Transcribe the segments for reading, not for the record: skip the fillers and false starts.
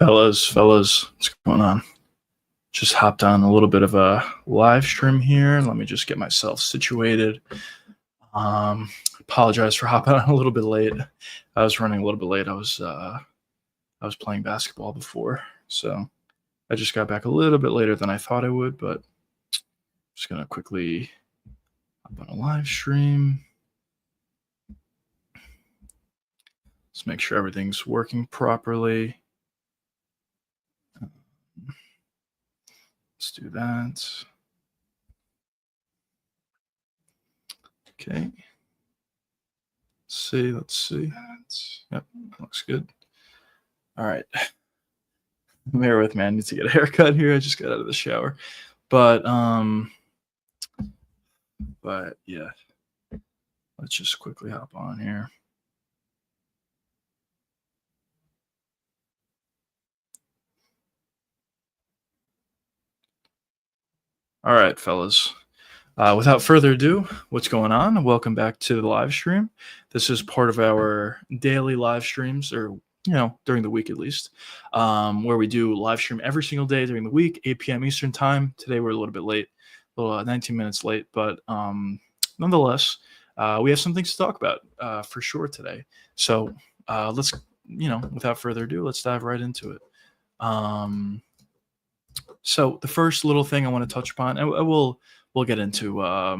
Fellas, what's going on? Just hopped on a little bit of a live stream here. Let me just get myself situated. Um, Apologize for hopping on a little bit late. I was running a little bit late. I was playing basketball before, so I just got back a little bit later than I thought I would. But I'm just gonna quickly hop on a live stream. Let's make sure everything's working properly. Let's do that. Okay. Let's see. Yep, looks good. All right. Bear with me. I need to get a haircut here. I just got out of the shower. But yeah. Let's just quickly hop on here. All right, fellas. Without further ado, what's going on? Welcome back to the live stream. This is part of our daily live streams, or during the week at least, where we do live stream every single day during the week, 8 p.m. Eastern time. Today we're a little bit late, 19 minutes late, but nonetheless, we have some things to talk about for sure today. So let's, without further ado, let's dive right into it. So the first little thing I want to touch upon, and we'll get into a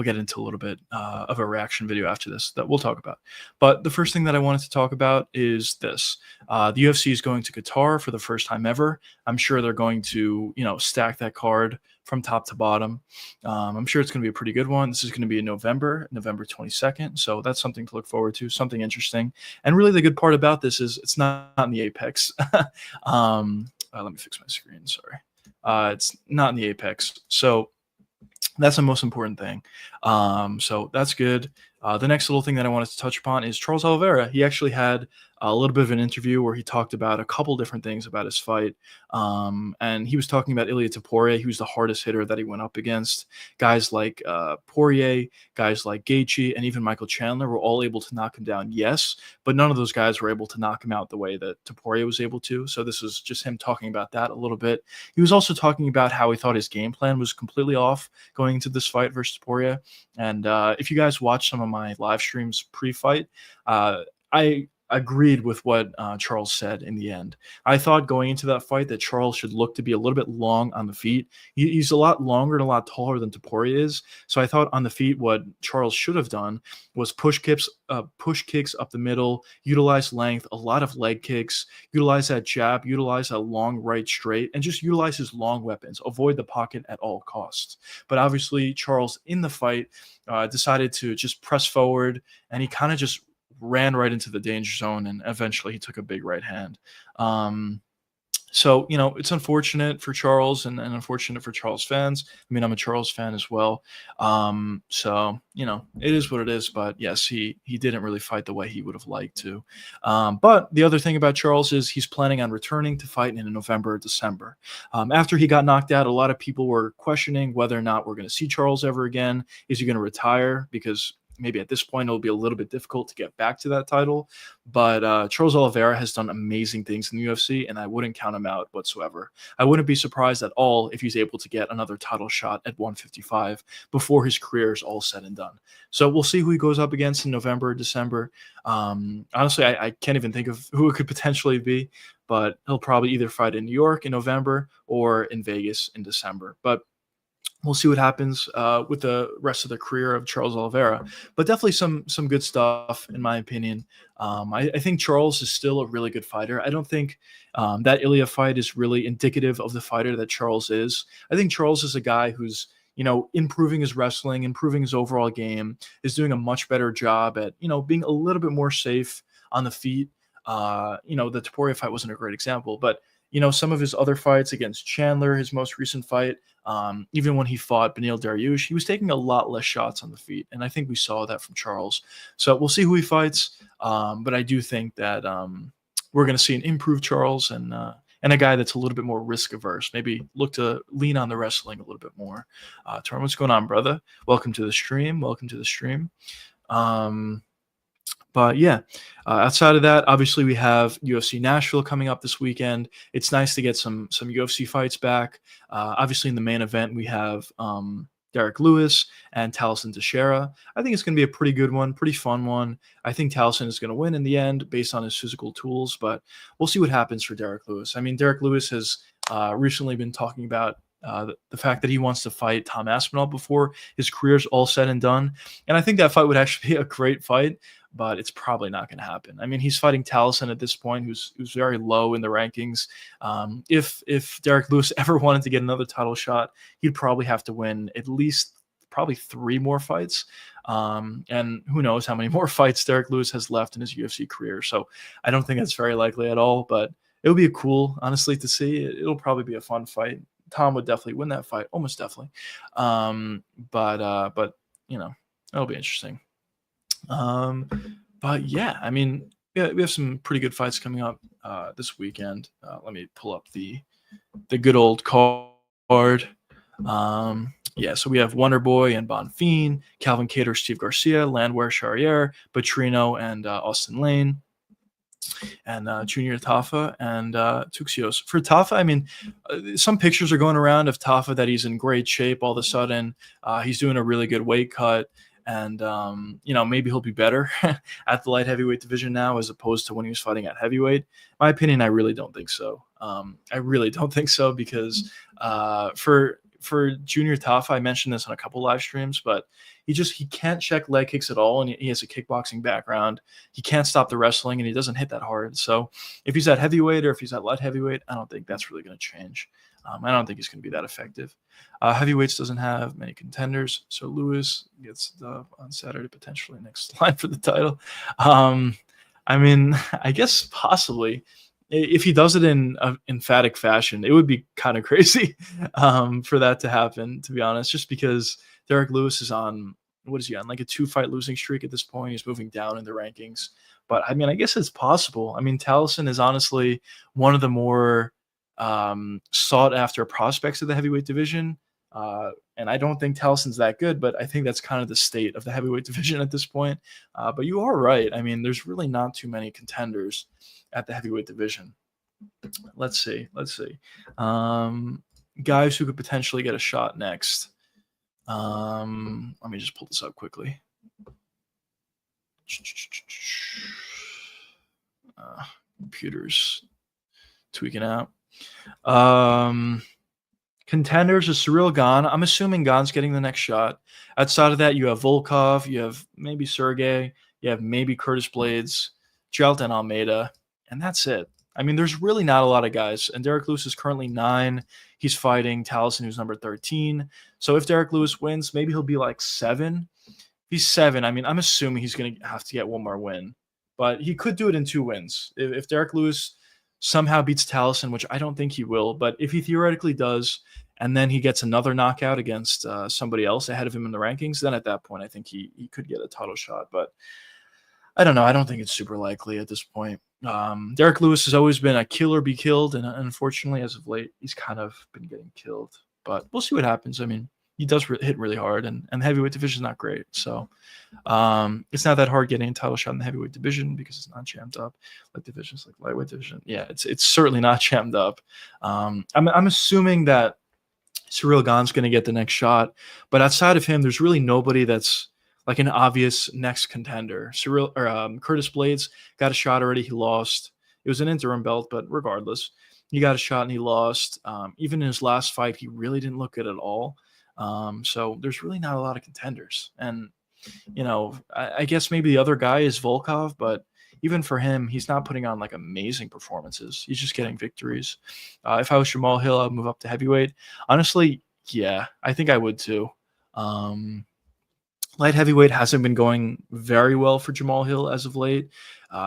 little bit of a reaction video after this that we'll talk about. But the first thing that I wanted to talk about is this: the UFC is going to Qatar for the first time ever. I'm sure they're going to stack that card from top to bottom. I'm sure it's going to be a pretty good one. This is going to be in November 22nd. So that's something to look forward to, something interesting. And really the good part about this is it's not in the Apex. Let me fix my screen. Sorry. It's not in the Apex. So that's the most important thing. So that's good. The next little thing that I wanted to touch upon is Charles Oliveira. He actually had a little bit of an interview where he talked about a couple different things about his fight. And he was talking about Ilia Topuria. He was the hardest hitter that he went up against. Guys like Poirier, guys like Gaethje, and even Michael Chandler were all able to knock him down, yes, but none of those guys were able to knock him out the way that Topuria was able to. So this was just him talking about that a little bit. He was also talking about how he thought his game plan was completely off going into this fight versus Topuria. And if you guys watch some of my live streams pre-fight, I agreed with what Charles said in the end. I thought going into that fight that Charles should look to be a little bit long on the feet. He's a lot longer and a lot taller than Topuria is. So I thought on the feet what Charles should have done was push kicks up the middle, utilize length, a lot of leg kicks, utilize that jab, utilize that long right straight, and just utilize his long weapons. Avoid the pocket at all costs. But obviously Charles in the fight decided to just press forward, and he kind of just ran right into the danger zone, and eventually he took a big right hand. So, it's unfortunate for Charles and unfortunate for Charles fans. I mean, I'm a Charles fan as well. So, it is what it is. But yes, he didn't really fight the way he would have liked to. But the other thing about Charles is he's planning on returning to fight in November or December. After he got knocked out, a lot of people were questioning whether or not we're going to see Charles ever again. Is he going to retire? Because maybe at this point it'll be a little bit difficult to get back to that title. But Charles Oliveira has done amazing things in the UFC, and I wouldn't count him out whatsoever. I wouldn't be surprised at all if he's able to get another title shot at 155 before his career is all said and done. So we'll see who he goes up against in November or December. Honestly, I can't even think of who it could potentially be, but he'll probably either fight in New York in November or in Vegas in December. But we'll see what happens with the rest of the career of Charles Oliveira. But definitely some good stuff, in my opinion. I think Charles is still a really good fighter. I don't think that Ilia fight is really indicative of the fighter that Charles is. I think Charles is a guy who's improving his wrestling, improving his overall game, is doing a much better job at, being a little bit more safe on the feet. The Topuria fight wasn't a great example, but some of his other fights against Chandler, his most recent fight, even when he fought Beneil Dariush, he was taking a lot less shots on the feet. And I think we saw that from Charles. So we'll see who he fights. But I do think that we're going to see an improved Charles and a guy that's a little bit more risk averse. Maybe look to lean on the wrestling a little bit more. Torm, what's going on, brother? Welcome to the stream. But yeah, Outside of that, obviously we have UFC Nashville coming up this weekend. It's nice to get some UFC fights back. Obviously, in the main event, we have Derek Lewis and Taliesin Teixeira. I think it's going to be a pretty good one, pretty fun one. I think Taliesin is going to win in the end based on his physical tools, but we'll see what happens for Derek Lewis. I mean, Derek Lewis has recently been talking about the fact that he wants to fight Tom Aspinall before his career's all said and done. And I think that fight would actually be a great fight, but it's probably not going to happen. I mean, he's fighting Taliesin at this point, who's very low in the rankings. If Derek Lewis ever wanted to get another title shot, he'd probably have to win at least probably 3 more fights. And who knows how many more fights Derek Lewis has left in his UFC career. So I don't think that's very likely at all, but it would be cool, honestly, to see. It'll probably be a fun fight. Tom would definitely win that fight, almost definitely. But you know, it'll be interesting. But yeah, I mean, yeah, we have some pretty good fights coming up this weekend. Let me pull up the good old card. Yeah, so we have Wonder Boy and Bonfim, Calvin Kattar, Steve Garcia, Landwehr Charrier, Petrino, and Austin Lane, and Junior Tafa and Tuxios. For Tafa, I mean, some pictures are going around of Tafa that he's in great shape all of a sudden. He's doing a really good weight cut. And, maybe he'll be better at the light heavyweight division now as opposed to when he was fighting at heavyweight. My opinion, I really don't think so. I really don't think so because for Junior Tafa, I mentioned this on a couple live streams, but he can't check leg kicks at all, and he has a kickboxing background. He can't stop the wrestling, and he doesn't hit that hard. So if he's at heavyweight or if he's at light heavyweight, I don't think that's really going to change. I don't think he's going to be that effective. Heavyweights doesn't have many contenders, so Lewis gets the on Saturday potentially next line for the title. I mean, I guess possibly if he does it in an emphatic fashion, it would be kind of crazy for that to happen, to be honest, just because Derek Lewis is on, what is he on, like a 2-fight losing streak at this point. He's moving down in the rankings. But, I mean, I guess it's possible. I mean, Taliesin is honestly one of the more sought-after prospects of the heavyweight division. And I don't think Taliesin's that good, but I think that's kind of the state of the heavyweight division at this point. But you are right. I mean, there's really not too many contenders at the heavyweight division. Let's see. Guys who could potentially get a shot next. Let me just pull this up quickly. Computer's tweaking out. Contenders are Cyril Gane. I'm assuming Gane's getting the next shot. Outside of that, you have Volkov, you have maybe Sergey, you have maybe Curtis Blades, Jailton Almeida, and that's it. I mean, there's really not a lot of guys. And Derek Lewis is currently 9. He's fighting Taliesin, who's number 13. So if Derek Lewis wins, maybe he'll be like 7. If he's 7, I mean, I'm assuming he's going to have to get one more win. But he could do it in 2 wins. If Derek Lewis somehow beats Taliesin, which I don't think he will, but if he theoretically does, and then he gets another knockout against somebody else ahead of him in the rankings, then at that point, I think he could get a title shot. But I don't know. I don't think it's super likely at this point. Derek Lewis has always been a kill or be killed, and unfortunately, as of late, he's kind of been getting killed. But we'll see what happens. I mean, he does hit really hard, and the heavyweight division is not great. So it's not that hard getting a title shot in the heavyweight division because it's not jammed up like divisions like lightweight division. Yeah, it's certainly not jammed up. I'm assuming that Cyril Gane's going to get the next shot, but outside of him, there's really nobody that's like an obvious next contender. Curtis Blades got a shot already. He lost. It was an interim belt, but regardless, he got a shot and he lost. Even in his last fight, he really didn't look good at all. So there's really not a lot of contenders. And, I guess maybe the other guy is Volkov, but even for him, he's not putting on like amazing performances. He's just getting victories. If I was Jamal Hill, I'd move up to heavyweight. Honestly, yeah, I think I would too. Light heavyweight hasn't been going very well for Jamal Hill as of late.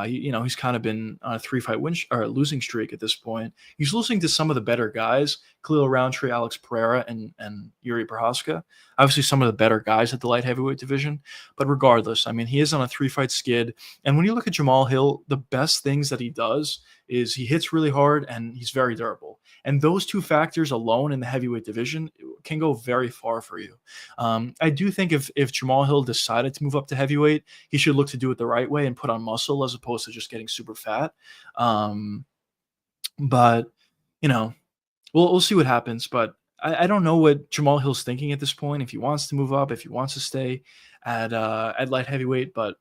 He's kind of been on a 3-fight losing streak at this point. He's losing to some of the better guys, Khalil Roundtree, Alex Pereira, and Yuri Prohaska. Obviously, some of the better guys at the light heavyweight division. But regardless, I mean, he is on a 3-fight skid. And when you look at Jamal Hill, the best things that he does is he hits really hard and he's very durable. And those 2 factors alone in the heavyweight division can go very far for you. I do think if Jamal Jamal Hill decided to move up to heavyweight, he should look to do it the right way and put on muscle as opposed to just getting super fat. But you know, we'll see what happens. But I don't know what Jamal Hill's thinking at this point. If he wants to move up, if he wants to stay at light heavyweight, but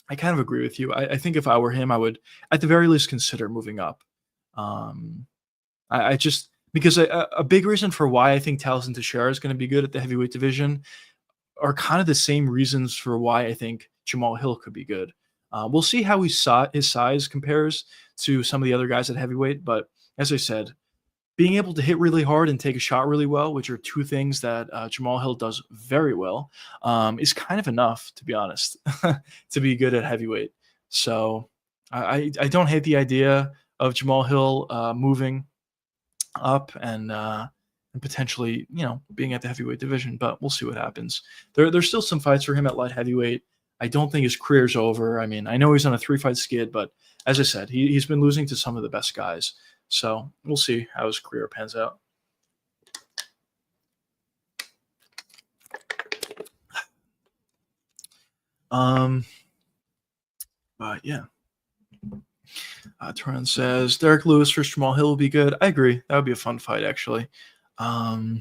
I kind of agree with you. I think if I were him, I would at the very least consider moving up. Um, I just because a big reason for why I think Taliesin Teixeira is going to be good at the heavyweight division are kind of the same reasons for why I think Jamal Hill could be good. We'll see how his size compares to some of the other guys at heavyweight, but as I said, being able to hit really hard and take a shot really well, which are two things that Jamal Hill does very well, is kind of enough, to be honest, to be good at heavyweight. So I don't hate the idea of Jamal Hill moving up and potentially, being at the heavyweight division, but we'll see what happens. There's still some fights for him at light heavyweight. I don't think his career's over. I mean, I know he's on a 3-fight skid, but as I said, he's been losing to some of the best guys. So we'll see how his career pans out. But yeah. Turan says Derek Lewis versus Jamal Hill will be good. I agree. That would be a fun fight, actually. Yeah,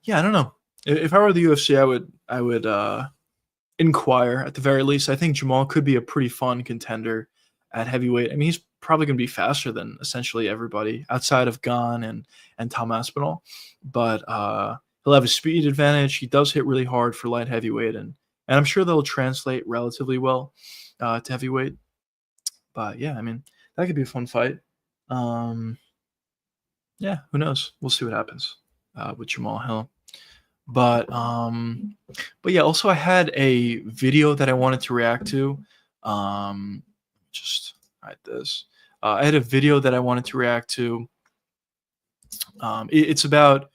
I don't know. If I were the UFC, I would inquire at the very least. I think Jamal could be a pretty fun contender at heavyweight. I mean, he's probably going to be faster than essentially everybody outside of Gane and Tom Aspinall, but he'll have a speed advantage. He does hit really hard for light heavyweight, and I'm sure they'll translate relatively well to heavyweight. But yeah, I mean, that could be a fun fight. Yeah, who knows? We'll see what happens with Jamal Hill. But yeah, also I had a video that I wanted to react to. Just hide this. I had a video that I wanted to react to. It's about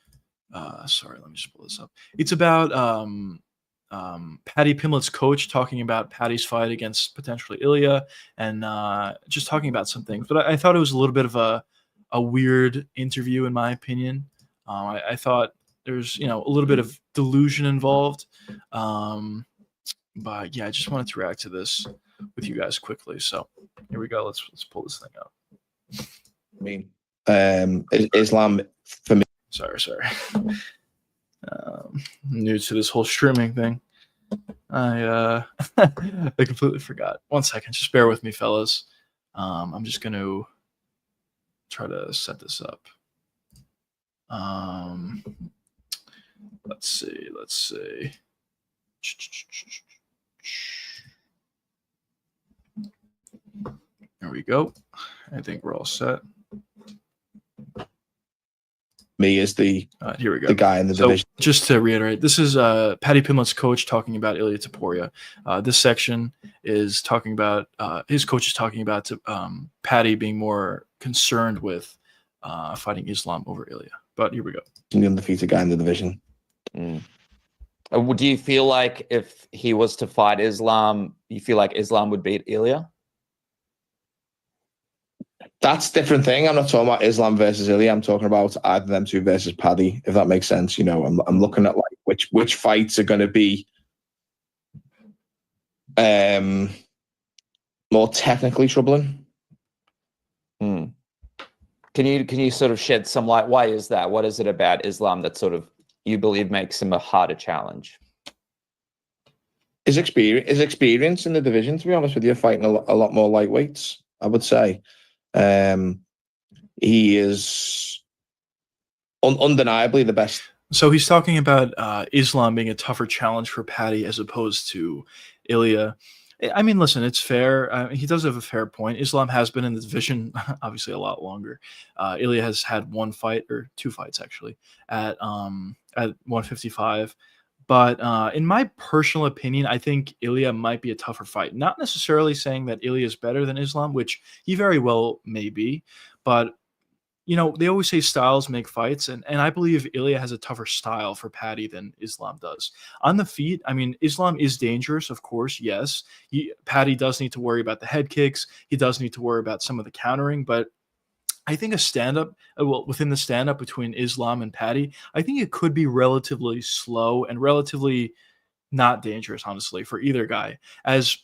sorry, let me just pull this up. It's about Paddy Pimblett's coach talking about Paddy's fight against potentially Ilia and just talking about some things. But I thought it was a little bit of a weird interview, in my opinion. I thought there's a little bit of delusion involved. But yeah, I just wanted to react to this with you guys quickly. So here we go. Let's pull this thing up. I mean, Islam for me. Sorry. New to this whole streaming thing. I completely forgot. 1 second, just bear with me, fellas. I'm just gonna try to set this up. Let's see. There we go. I think we're all set. Me is the here we go. The guy in the division. Just to reiterate, this is Paddy Pimblett's coach talking about Ilia Topuria. This section is talking about his coach is talking about Paddy being more concerned with fighting Islam over Ilia. But here we go. The undefeated guy in the division. Do you feel like if he was to fight Islam, you feel like Islam would beat Ilia? That's a different thing. I'm not talking about Islam versus Ilia. I'm talking about either them two versus Paddy, if that makes sense. I'm looking at like which fights are going to be more technically troubling. Can you sort of shed some light? Why is that? What is it about Islam that sort of you believe makes him a harder challenge? His experience in the division, to be honest with you, fighting a lot more lightweights, I would say. He is undeniably the best. So he's talking about Islam being a tougher challenge for Paddy as opposed to Ilia. I mean, listen, it's fair. He does have a fair point. Islam has been in the division obviously a lot longer. Ilia has had one fight or two fights actually at 155. But in my personal opinion, I think Ilia might be a tougher fight. Not necessarily saying that Ilia is better than Islam, which he very well may be. But, they always say styles make fights. And I believe Ilia has a tougher style for Paddy than Islam does. On the feet, I mean, Islam is dangerous, of course, yes. Paddy does need to worry about the head kicks. He does need to worry about some of the countering. But I think a stand-up, within the stand-up between Islam and Paddy, I think it could be relatively slow and relatively not dangerous, honestly, for either guy. As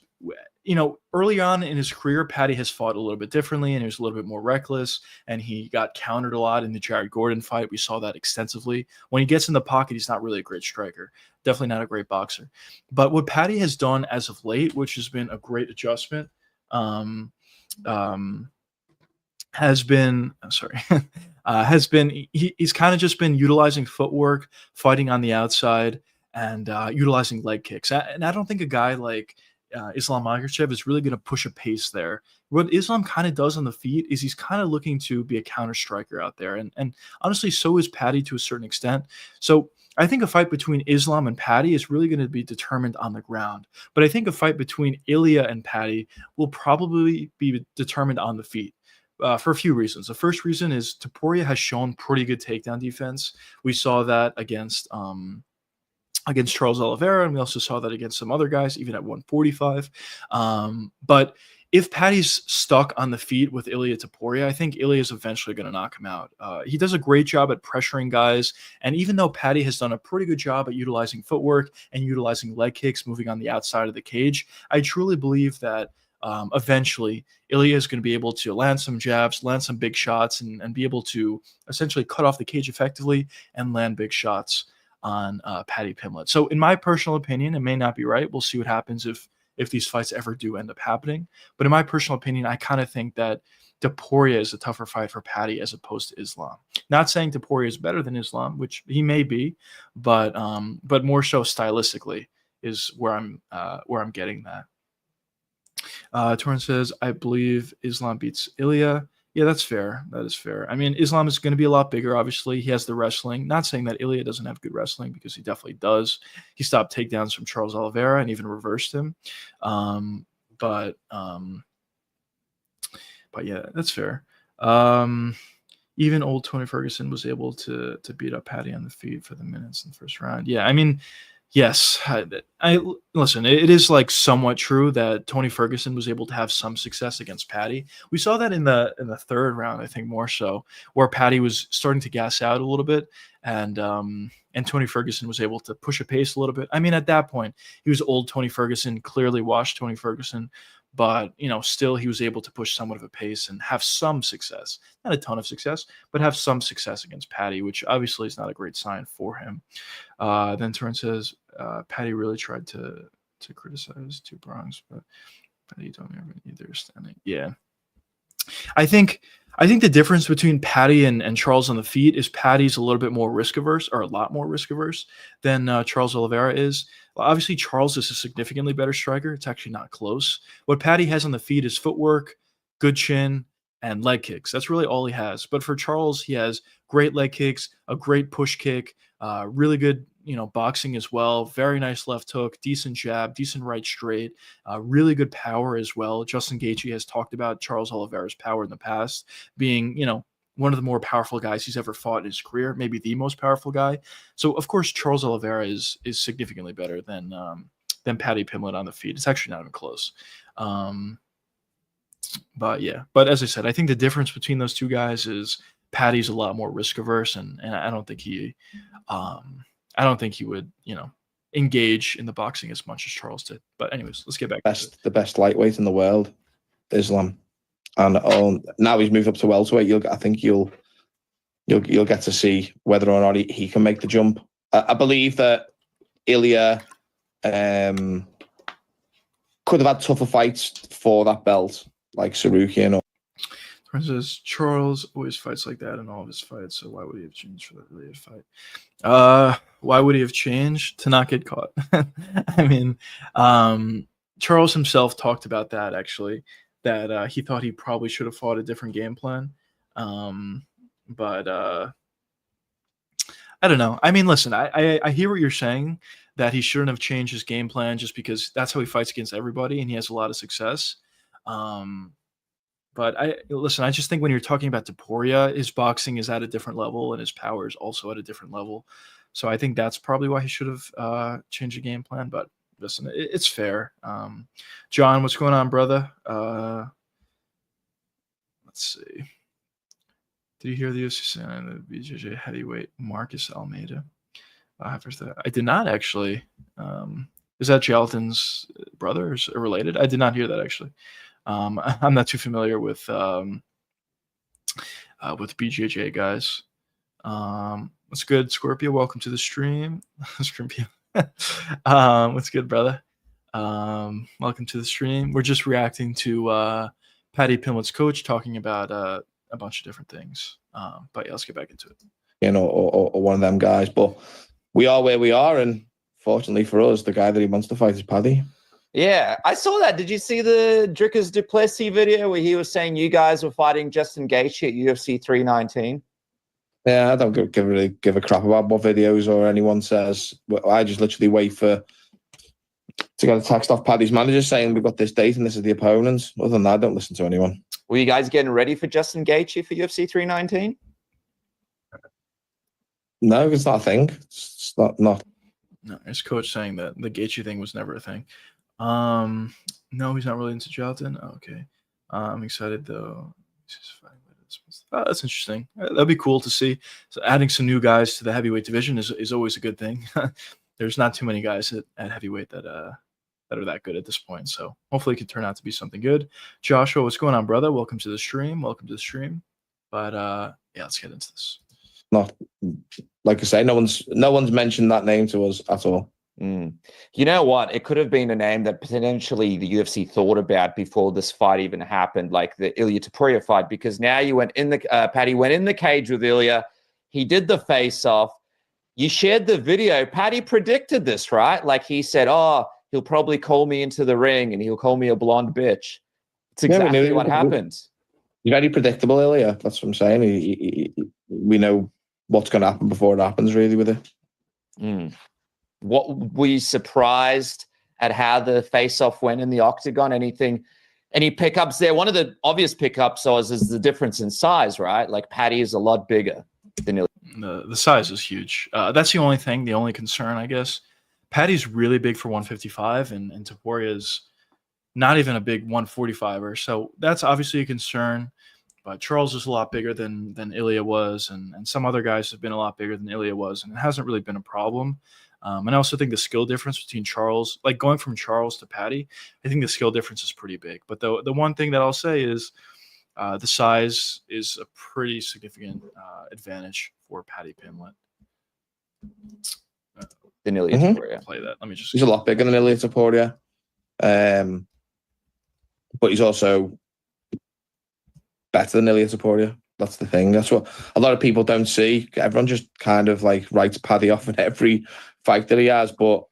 early on in his career, Paddy has fought a little bit differently and he was a little bit more reckless, and he got countered a lot in the Jared Gordon fight. We saw that extensively. When he gets in the pocket, he's not really a great striker. Definitely not a great boxer. But what Paddy has done as of late, which has been a great adjustment, um, um, has been he's kind of just been utilizing footwork, fighting on the outside, and utilizing leg kicks. And I don't think a guy like Islam Makhachev is really going to push a pace there. What Islam kind of does on the feet is he's kind of looking to be a counter striker out there, and honestly, so is Paddy to a certain extent. So I think a fight between Islam and Paddy is really going to be determined on the ground. But I think a fight between Ilia and Paddy will probably be determined on the feet. For a few reasons. The first reason is Topuria has shown pretty good takedown defense. We saw that against Charles Oliveira, and we also saw that against some other guys, even at 145. But if Paddy's stuck on the feet with Ilia Topuria, I think Ilia is eventually going to knock him out. He does a great job at pressuring guys, and even though Paddy has done a pretty good job at utilizing footwork and utilizing leg kicks, moving on the outside of the cage, I truly believe that eventually Ilia is going to be able to land some jabs, land some big shots, and be able to essentially cut off the cage effectively and land big shots on Paddy Pimblett. So in my personal opinion, it may not be right. We'll see what happens if these fights ever do end up happening. But in my personal opinion, I kind of think that Topuria is a tougher fight for Paddy as opposed to Islam. Not saying Topuria is better than Islam, which he may be, but more so stylistically is where I'm getting that. Torrin says, I believe Islam beats Ilia. Yeah, that's fair. That is fair. I mean, Islam is going to be a lot bigger, obviously. He has the wrestling. Not saying that Ilia doesn't have good wrestling, because he definitely does. He stopped takedowns from Charles Oliveira and even reversed him. But yeah, that's fair. Even old Tony Ferguson was able to beat up Paddy on the feet for the minutes in the first round. Yeah, I mean, yes, I listen. It is like somewhat true that Tony Ferguson was able to have some success against Paddy. We saw that in the third round, I think more so, where Paddy was starting to gas out a little bit, and Tony Ferguson was able to push a pace a little bit. I mean, at that point, he was old Tony Ferguson, clearly washed Tony Ferguson, but still he was able to push somewhat of a pace and have some success, not a ton of success, but have some success against Paddy, which obviously is not a great sign for him. Then Torrin says, Paddy really tried to criticize Two Prongs, but Paddy told me either standing. Yeah. I think the difference between Paddy and Charles on the feet is Paddy's a little bit more risk averse, or a lot more risk averse than Charles Oliveira is. Well, obviously, Charles is a significantly better striker. It's actually not close. What Paddy has on the feet is footwork, good chin, and leg kicks. That's really all he has. But for Charles, he has great leg kicks, a great push kick, really good boxing as well. Very nice left hook, decent jab, decent right straight, really good power as well. Justin Gaethje has talked about Charles Oliveira's power in the past, being one of the more powerful guys he's ever fought in his career, maybe the most powerful guy. So of course Charles Oliveira is significantly better than Paddy Pimblett on the feet. It's actually not even close. But as I said, I think the difference between those two guys is Paddy's a lot more risk averse, and I don't think he would, engage in the boxing as much as Charles did. But anyways, let's get back to it. The best lightweight in the world, Islam, and now he's moved up to welterweight. I think you'll get to see whether or not he can make the jump. I believe that Ilia could have had tougher fights for that belt, like Sarukian. Says Charles always fights like that in all of his fights, so why would he have changed for that Ilia fight? Why would he have changed? To not get caught. I mean, Charles himself talked about that, actually, that he thought he probably should have fought a different game plan. But I don't know. I mean, listen, I hear what you're saying, that he shouldn't have changed his game plan just because that's how he fights against everybody and he has a lot of success. But I just think when you're talking about Topuria, his boxing is at a different level and his power is also at a different level. So I think that's probably why he should have changed the game plan. But listen, it's fair. John, what's going on, brother? Let's see. Did you hear the UFC sign the BJJ heavyweight Marcus Almeida? I did not actually. Is that Gelatin's brother or related? I did not hear that actually. I'm not too familiar with BJJ guys. What's good, Scorpio? Welcome to the stream. Scorpio. What's good, brother? Welcome to the stream. We're just reacting to Paddy Pimlet's coach talking about a bunch of different things. But yeah, let's get back into it. You know, or one of them guys. But we are where we are, and fortunately for us, the guy that he wants to fight is Paddy. Yeah, I saw that. Did you see the Dricus Duplessis video where he was saying you guys were fighting Justin Gaethje at UFC 319? Yeah, I don't give a crap about what videos or anyone says. I just literally wait to get a text off Paddy's manager saying we've got this date and this is the opponents. Other than that, I don't listen to anyone. Were you guys getting ready for Justin Gaethje for UFC 319? No, it's not a thing. It's not. No, his coach saying that the Gaethje thing was never a thing. No, he's not really into Gelatin. Okay. I'm excited though. Oh, that's interesting. That'd be cool to see. So adding some new guys to the heavyweight division is always a good thing. There's not too many guys at heavyweight that are that good at this point. So hopefully it can turn out to be something good. Joshua, what's going on, brother? Welcome to the stream. But yeah, let's get into this. Not like I say, no one's mentioned that name to us at all. You know what? It could have been a name that potentially the UFC thought about before this fight even happened, like the Ilia Topuria fight, because now you went in the Paddy went in the cage with Ilia. He did the face off. You shared the video. Paddy predicted this, right? Like he said, "Oh, he'll probably call me into the ring and he'll call me a blonde bitch." It's exactly what happened. He's very predictable, Ilia. That's what I'm saying. We know what's going to happen before it happens, really, with it. What were you surprised at how the face-off went in the octagon? Any pickups there? One of the obvious pickups is the difference in size, right? Like Paddy is a lot bigger than Ilia. The size is huge. That's the only thing, the only concern, I guess. Paddy's really big for 155, and Topuria is not even a big 145er. So that's obviously a concern. But Charles is a lot bigger than Ilia was, and some other guys have been a lot bigger than Ilia was, and it hasn't really been a problem. And I also think the skill difference between Charles, like going from Charles to Paddy, I think the skill difference is pretty big. But the one thing that I'll say is the size is a pretty significant advantage for Paddy Pimlet. Than Ilia Topuria. Play that. Let me just. He's a lot bigger than Ilia Topuria, but he's also better than Ilia Topuria. That's the thing. That's what a lot of people don't see. Everyone just kind of like writes Paddy off in every fight that he has, but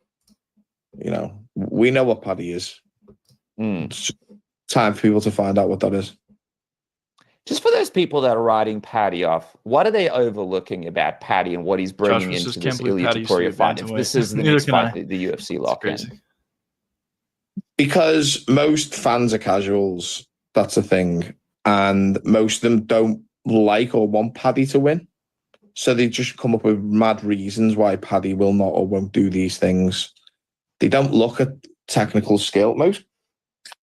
you know, we know what Paddy is. It's time for people to find out what that is. Just for those people that are writing Paddy off, what are they overlooking about Paddy and what he's bringing into this Ilia Topuria fight? If this is the next fight that the UFC lock in. Because most fans are casuals, that's the thing. And most of them don't like or want Paddy to win. So they just come up with mad reasons why Paddy will not or won't do these things. They don't look at technical skill.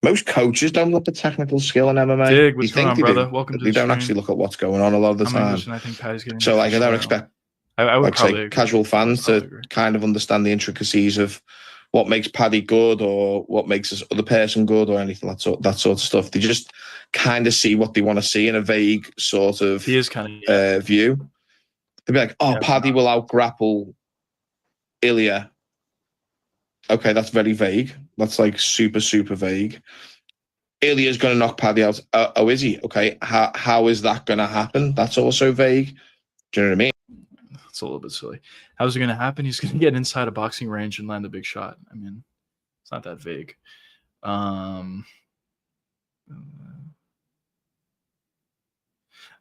Most coaches don't look at technical skill in MMA. Dig, what's going on, brother? Welcome to the They don't stream. actually look at what's going on a lot of the time. I think Paddy's getting so like I don't expect I would like probably say casual fans to kind of understand the intricacies of what makes Paddy good or what makes this other person good or anything that sort of stuff. They just kind of see what they want to see in a vague sort of view. They'd be like, "Oh, Paddy will out grapple Ilia." Okay, that's very vague. That's like super, super vague. Ilia's going to knock Paddy out. Oh, is he? Okay, how is that going to happen? That's also vague. Do you know what I mean? It's a little bit silly. How's it going to happen? He's going to get inside a boxing range and land a big shot. I mean, it's not that vague.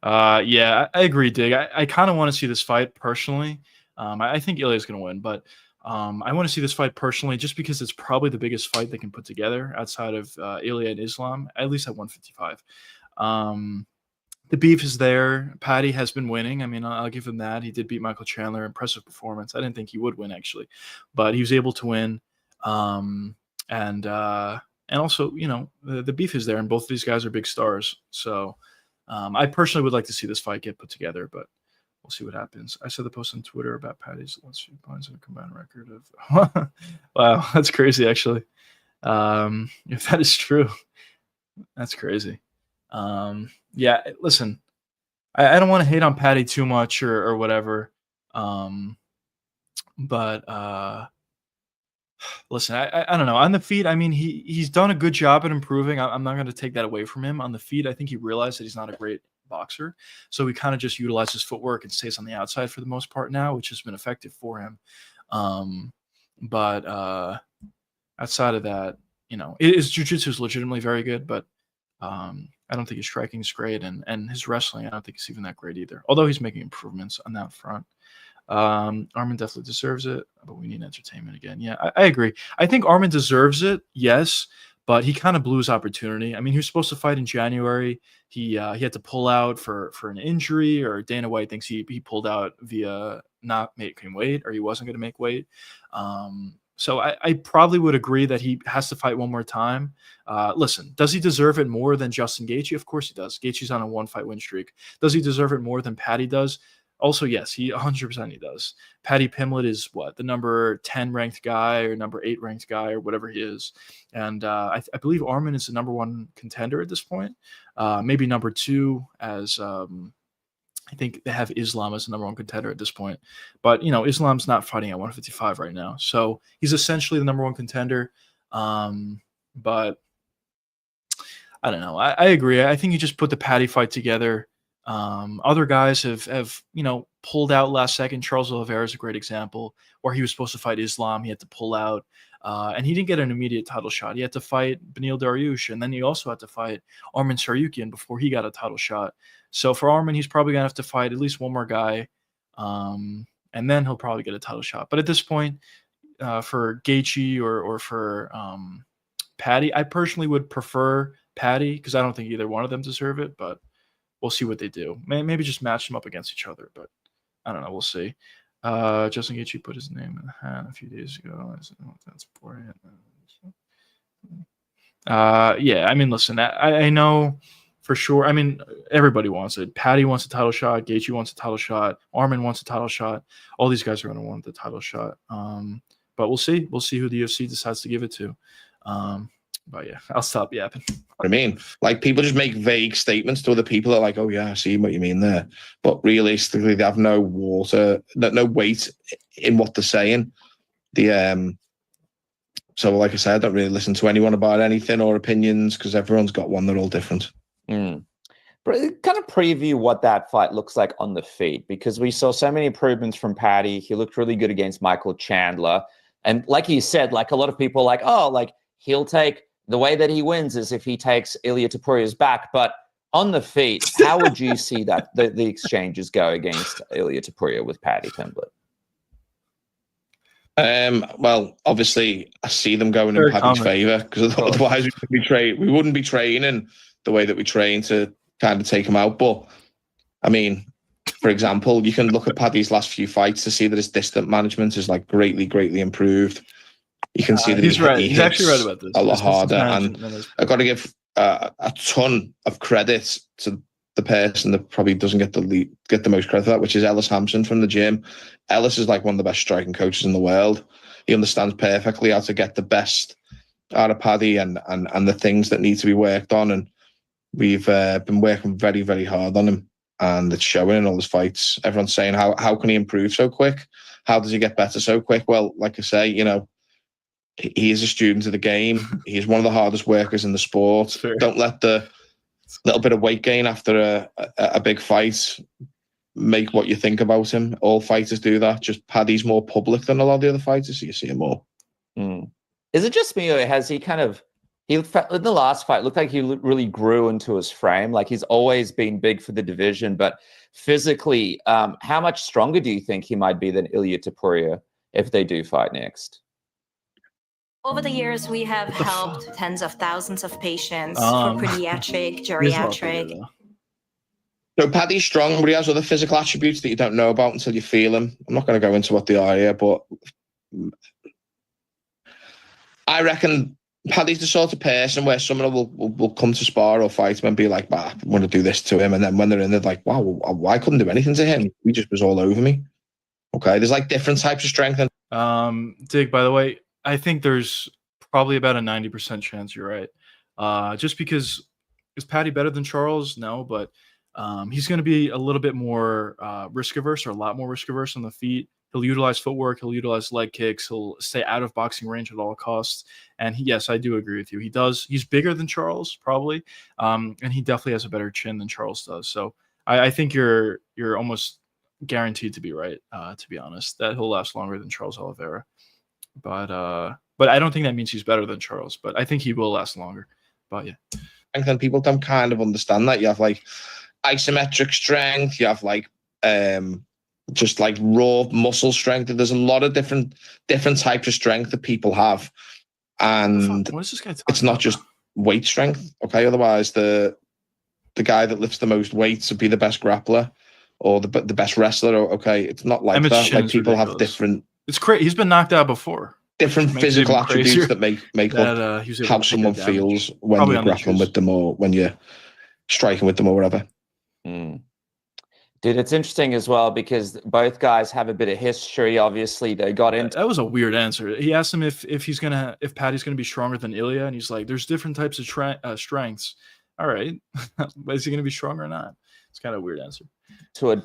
Yeah, I agree, Dig. I kind of want to see this fight personally. I think Ilia's going to win, but I want to see this fight personally just because it's probably the biggest fight they can put together outside of Ilia and Islam, at least at 155. The beef is there. Paddy has been winning. I mean, I'll give him that. He did beat Michael Chandler. Impressive performance. I didn't think he would win, actually. But he was able to win. And also, you know, the beef is there, and both of these guys are big stars. So I personally would like to see this fight get put together, but we'll see what happens. I saw the post on Twitter about Patty's last few points and a combined record of wow, that's crazy actually. If that is true, that's crazy. Yeah, listen, I don't want to hate on Patty too much or whatever. But listen, I don't know. On the feet, I mean, he's done a good job at improving. I'm not going to take that away from him. On the feet, I think he realized that he's not a great boxer. So he kind of just utilizes his footwork and stays on the outside for the most part now, which has been effective for him. But outside of that, his jiu-jitsu is legitimately very good, but I don't think his striking is great, and his wrestling, I don't think it's even that great either. Although he's making improvements on that front. Arman definitely deserves it, but we need entertainment again. Yeah, I agree. I think Arman deserves it, yes, but he kind of blew his opportunity. I mean, he was supposed to fight in January. He had to pull out for an injury, or Dana White thinks he pulled out via not making weight, or he wasn't going to make weight. So I probably would agree that he has to fight one more time. Listen, does he deserve it more than Justin Gaethje? Of course he does. Gaethje's on a 1-fight win streak. Does he deserve it more than Patty does? Also, yes, he 100% he does. Paddy Pimblett is the number 10 ranked guy or number 8 ranked guy or whatever he is. And I believe Arman is the number 1 contender at this point. Maybe number 2 as I think they have Islam as the number 1 contender at this point. But, Islam's not fighting at 155 right now. So he's essentially the number 1 contender. But I don't know. I agree. I think you just put the Paddy fight together. Other guys have pulled out last second. Charles Oliveira is a great example where he was supposed to fight Islam. He had to pull out, and he didn't get an immediate title shot. He had to fight Beneil Dariush, and then he also had to fight Arman Tsarukyan before he got a title shot. So for Arman, he's probably going to have to fight at least one more guy, and then he'll probably get a title shot. But at this point, for Gaethje or for Paddy, I personally would prefer Paddy because I don't think either one of them deserve it, but we'll see what they do. Maybe just match them up against each other, but I don't know. We'll see. Justin Gaethje put his name in the hat a few days ago. That's boring. Yeah, I mean, listen, I know for sure. I mean, everybody wants it. Paddy wants a title shot. Gaethje wants a title shot. Arman wants a title shot. All these guys are going to want the title shot. But we'll see. We'll see who the UFC decides to give it to. But yeah, I'll stop yapping. I mean, like, people just make vague statements to other people that are like, oh yeah, I see what you mean there. But realistically, they have no weight in what they're saying. So like I said, I don't really listen to anyone about anything or opinions because everyone's got one. They're all different. But kind of preview what that fight looks like on the feet, because we saw so many improvements from Paddy. He looked really good against Michael Chandler. And like you said, like a lot of people are like, oh, like he'll take the way that he wins is if he takes Ilia Topuria's back. But on the feet, how would you see that the exchanges go against Ilia Topuria with Paddy Pimblett? Well, obviously, I see them going in Paddy's favour because otherwise we wouldn't be training the way that we train to kind of take him out. But I mean, for example, you can look at Paddy's last few fights to see that his distance management is like greatly improved. You can see that he's right. He's actually right about this. A lot harder, and I've got to give a ton of credit to the person that probably doesn't get the most credit for that, which is Ellis Hampson from the gym. Ellis is like one of the best striking coaches in the world. He understands perfectly how to get the best out of Paddy and the things that need to be worked on. And we've been working very hard on him, and it's showing in all his fights. Everyone's saying, how can he improve so quick? How does he get better so quick? Well, like I say, he is a student of the game. He's one of the hardest workers in the sport. Sure. Don't let the little bit of weight gain after a big fight make what you think about him. All fighters do that. Just Paddy's more public than a lot of the other fighters, so you see him more. Is it just me, or has he in the last fight, looked like he really grew into his frame? Like, he's always been big for the division, but physically, how much stronger do you think he might be than Ilia Topuria if they do fight next? Over the years, we have helped tens of thousands of patients for pediatric, geriatric. So Paddy's strong, but he has other physical attributes that you don't know about until you feel him. I'm not going to go into what they are here, but I reckon Paddy's the sort of person where someone will come to spar or fight him and be like, bah, I'm going to do this to him. And then when they're in, they're like, wow, I couldn't do anything to him. He just was all over me. Okay, there's like different types of strength. Dig, by the way, I think there's probably about a 90% chance you're right. Just because, is Paddy better than Charles? No, but he's going to be a little bit more risk averse, or a lot more risk averse on the feet. He'll utilize footwork. He'll utilize leg kicks. He'll stay out of boxing range at all costs. And yes, I do agree with you. He does. He's bigger than Charles, probably, and he definitely has a better chin than Charles does. So I think you're almost guaranteed to be right. To be honest, that he'll last longer than Charles Oliveira. But I don't think that means he's better than Charles. But I think he will last longer. But yeah. And then people don't kind of understand that. You have like isometric strength. You have like just like raw muscle strength. There's a lot of different types of strength that people have, and what is this guy talking it's not about? just weight strength. Okay, otherwise the guy that lifts the most weights would be the best grappler or the best wrestler. Okay, it's not like that. Like people have different. It's crazy. He's been knocked out before. Different physical attributes that make up how someone feels when you're grappling with them or when you're striking with them or whatever. Dude, it's interesting as well because both guys have a bit of history. Obviously, they got into. That was a weird answer. He asked him if Paddy's gonna be stronger than Ilia, and he's like, "There's different types of strengths." All right, but is he gonna be stronger or not? It's kind of a weird answer. To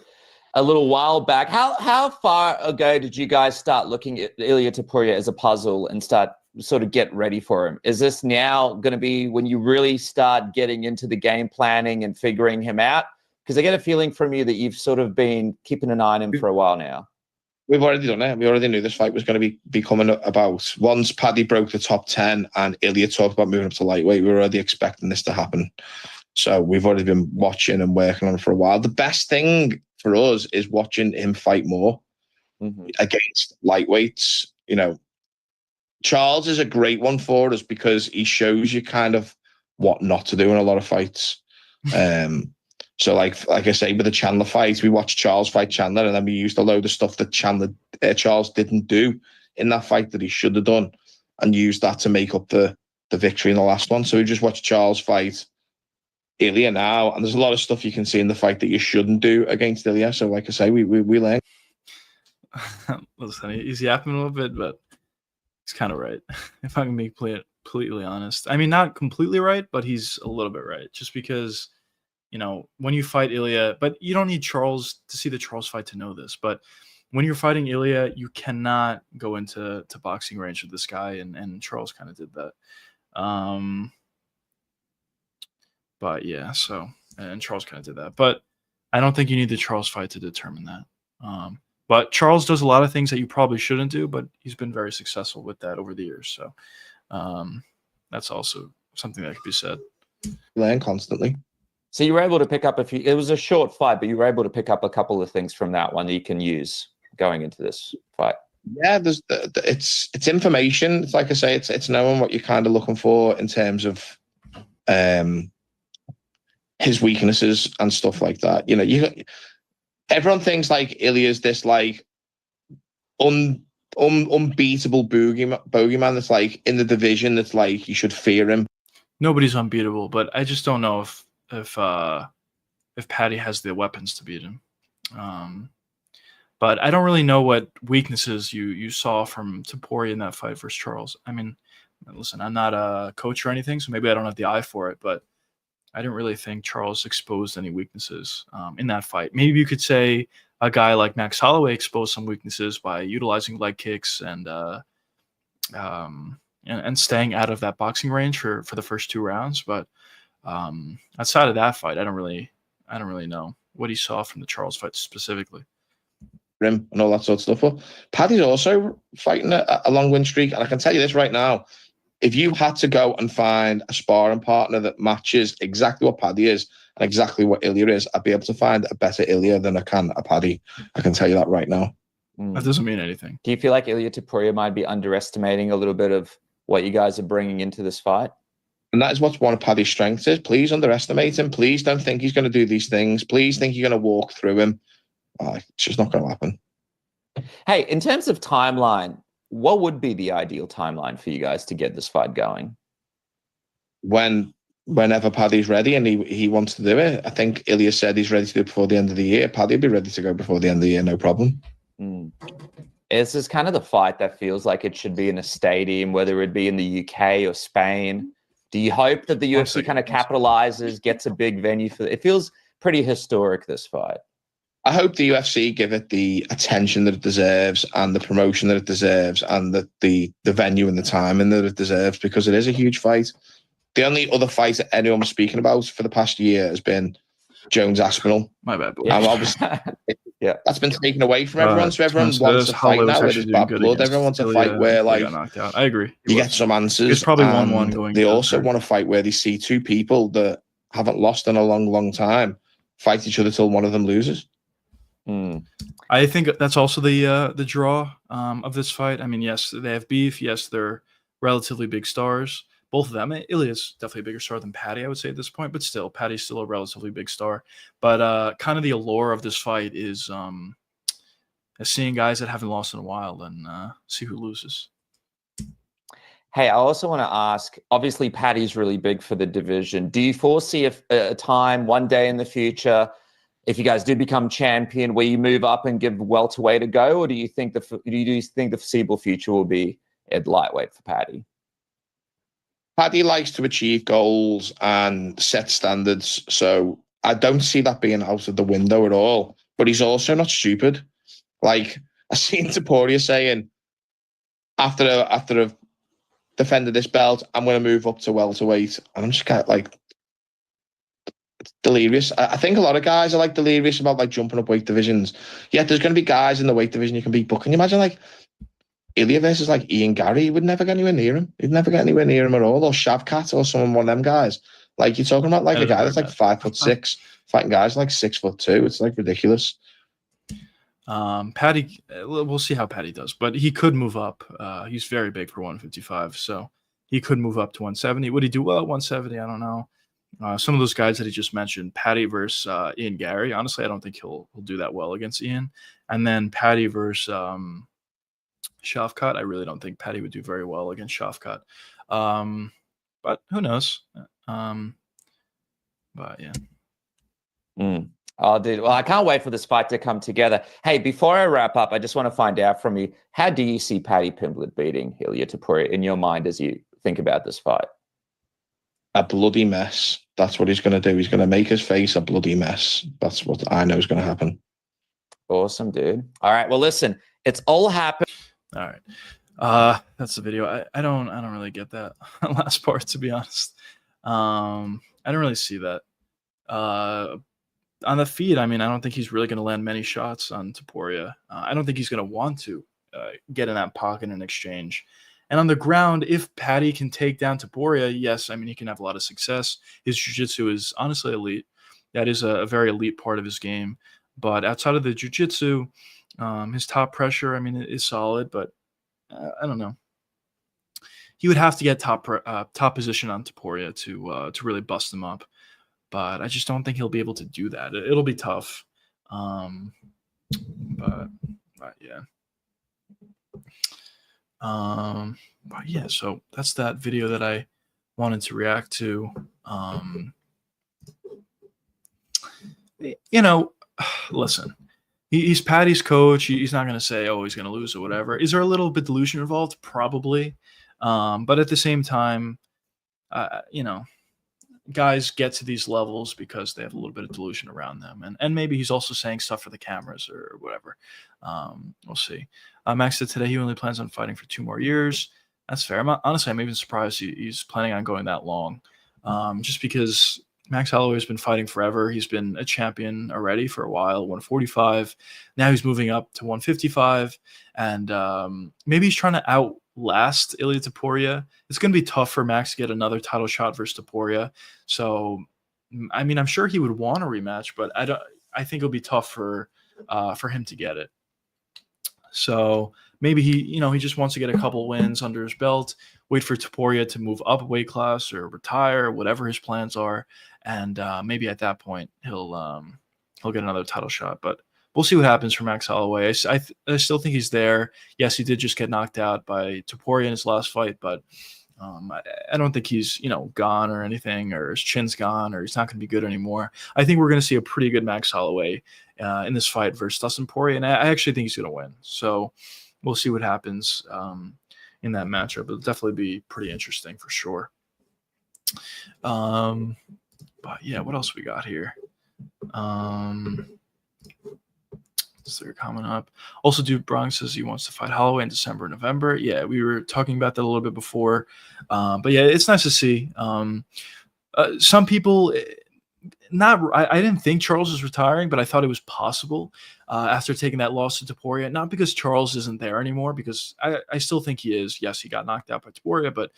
a little while back, how far ago did you guys start looking at Ilia Topuria as a puzzle and start sort of get ready for him? Is this now going to be when you really start getting into the game planning and figuring him out? Because I get a feeling from you that you've sort of been keeping an eye on him for a while now. We've already done it. We already knew this fight was going to be coming about. Once Paddy broke the top 10 and Ilia talked about moving up to lightweight, we were already expecting this to happen. So we've already been watching and working on it for a while. The best thing for us is watching him fight more against lightweights. You know, Charles is a great one for us because he shows you kind of what not to do in a lot of fights. So like I say, with the Chandler fight, we watched Charles fight Chandler, and then we used a load of stuff that Charles didn't do in that fight that he should have done, and used that to make up the victory in the last one. So we just watched Charles fight Ilia now, and there's a lot of stuff you can see in the fight that you shouldn't do against Ilia. So like I say, we learn. Listen, he's yapping a little bit, but he's kind of right. If I can be completely honest. I mean, not completely right, but he's a little bit right. Just because, you know, when you fight Ilia, but you don't need Charles to see the Charles fight to know this, but when you're fighting Ilia, you cannot go into boxing range with this guy, and Charles kind of did that. But yeah, so, and Charles kind of did that. But I don't think you need the Charles fight to determine that. But Charles does a lot of things that you probably shouldn't do, but he's been very successful with that over the years. So that's also something that could be said. Learn constantly. So you were able to pick up it was a short fight, but you were able to pick up a couple of things from that one that you can use going into this fight. Yeah, there's it's information. It's like I say, it's knowing what you're kind of looking for in terms of his weaknesses and stuff like that. You know, everyone thinks like Ilia's this like unbeatable bogeyman that's like in the division that's like you should fear him. Nobody's unbeatable, but I just don't know if Paddy has the weapons to beat him. But I don't really know what weaknesses you saw from Topuria in that fight versus Charles. I mean, listen, I'm not a coach or anything, so maybe I don't have the eye for it, but I didn't really think Charles exposed any weaknesses in that fight. Maybe you could say a guy like Max Holloway exposed some weaknesses by utilizing leg kicks and staying out of that boxing range for the first 2 rounds. But outside of that fight, I don't really know what he saw from the Charles fight specifically. Rim and all that sort of stuff. But Paddy's also fighting a long win streak, and I can tell you this right now. If you had to go and find a sparring partner that matches exactly what Paddy is and exactly what Ilia is, I'd be able to find a better Ilia than I can a Paddy. I can tell you that right now. That doesn't mean anything. Do you feel like Ilia Topuria might be underestimating a little bit of what you guys are bringing into this fight? And that is what one of Paddy's strengths is. Please underestimate him. Please don't think he's going to do these things. Please think you're going to walk through him. It's just not going to happen. Hey, in terms of timeline, what would be the ideal timeline for you guys to get this fight going? whenever Paddy's ready and he wants to do it. I think Ilia said he's ready to do it before the end of the year. Paddy will be ready to go before the end of the year, no problem. This is kind of the fight that feels like it should be in a stadium, whether it be in the UK or Spain. Do you hope that the UFC kind of capitalizes, gets a big venue for it? It feels pretty historic, this fight. I hope the UFC give it the attention that it deserves and the promotion that it deserves and the venue and the timing that it deserves, because it is a huge fight. The only other fight that anyone was speaking about for the past year has been Jones Aspinall. My bad, boy. Yeah. And obviously, that's been taken away from everyone. So everyone wants a fight now where there's bad blood. Everyone wants a fight where, like, got knocked out. I agree. You get some answers. It's probably 1-1 going. They also want a fight where they see two people that haven't lost in a long, long time fight each other till one of them loses. I think that's also the draw of this fight. I mean, yes, they have beef. Yes, they're relatively big stars. Both of them. Ilia's definitely a bigger star than Paddy, I would say, at this point. But still, Paddy's still a relatively big star. But kind of the allure of this fight is seeing guys that haven't lost in a while and see who loses. Hey, I also want to ask, obviously, Paddy's really big for the division. Do you foresee a time one day in the future, if you guys do become champion, where you move up and give welterweight a go, or do you think the foreseeable future will be at lightweight for Paddy? Paddy likes to achieve goals and set standards, so I don't see that being out of the window at all. But he's also not stupid. Like, I seen Topuria saying, after I've defended this belt, I'm going to move up to welterweight, and I'm just kind of like, it's delirious. I think a lot of guys are like delirious about like jumping up weight divisions. Yeah, there's going to be guys in the weight division you can beat, but can you imagine like Ilia versus like Ian Gary? He would never get anywhere near him. He'd never get anywhere near him at all. Or Shavkat or one of them guys. Like, you're talking about like a guy that's like 5'6", fighting guys like 6'2". It's like ridiculous. Paddy, we'll see how Paddy does, but he could move up. He's very big for 155, so he could move up to 170. Would he do well at 170? I don't know. Some of those guys that he just mentioned, Paddy versus Ian Gary, honestly, I don't think he'll do that well against Ian. And then Paddy versus Shavkat, I really don't think Paddy would do very well against Shavkat. But who knows? But yeah. Oh, dude. Well, I can't wait for this fight to come together. Hey, before I wrap up, I just want to find out from you, how do you see Paddy Pimblett beating Ilia Topuria in your mind as you think about this fight? A bloody mess. That's what he's going to do. He's going to make his face a bloody mess. That's what I know is going to happen. Awesome, dude. All right. Well, listen, it's all happened. All right. That's the video. I don't really get that last part, to be honest. I don't really see that. On the feet, I mean, I don't think he's really going to land many shots on Topuria. I don't think he's going to want to get in that pocket in exchange. And on the ground, if Paddy can take down Topuria, yes, I mean, he can have a lot of success. His jiu-jitsu is honestly elite. That is a very elite part of his game. But outside of the jiu-jitsu, his top pressure, I mean, it is solid, but I don't know. He would have to get top position on Topuria to really bust him up. But I just don't think he'll be able to do that. It'll be tough. But yeah. But yeah, so that's that video that I wanted to react to. You know, listen, he's Paddy's coach. He's not going to say, oh, he's going to lose or whatever. Is there a little bit delusion involved? Probably. But at the same time, you know, guys get to these levels because they have a little bit of delusion around them. And maybe he's also saying stuff for the cameras or whatever. We'll see. Max said today he only plans on fighting for 2 more years. That's fair. I'm even surprised he's planning on going that long. Just because Max Holloway has been fighting forever. He's been a champion already for a while, 145. Now he's moving up to 155. And maybe he's trying to outlast Ilia Topuria. It's going to be tough for Max to get another title shot versus Topuria. So, I mean, I'm sure he would want a rematch, but I think it'll be tough for him to get it. So maybe he just wants to get a couple wins under his belt, wait for Topuria to move up a weight class or retire, whatever his plans are, and maybe at that point he'll get another title shot. But we'll see what happens for Max Holloway. I still think he's there. Yes, he did just get knocked out by Topuria in his last fight, but I don't think he's, gone or anything, or his chin's gone, or he's not going to be good anymore. I think we're going to see a pretty good Max Holloway in this fight versus Dustin Poirier, and I actually think he's going to win. So we'll see what happens in that matchup. It'll definitely be pretty interesting for sure. But yeah, what else we got here? So they're coming up. Also, Duke Bronx says he wants to fight Holloway in December, November. Yeah, we were talking about that a little bit before. But yeah, it's nice to see. Some people, I didn't think Charles was retiring, but I thought it was possible after taking that loss to Topuria. Not because Charles isn't there anymore, because I still think he is. Yes, he got knocked out by Topuria, but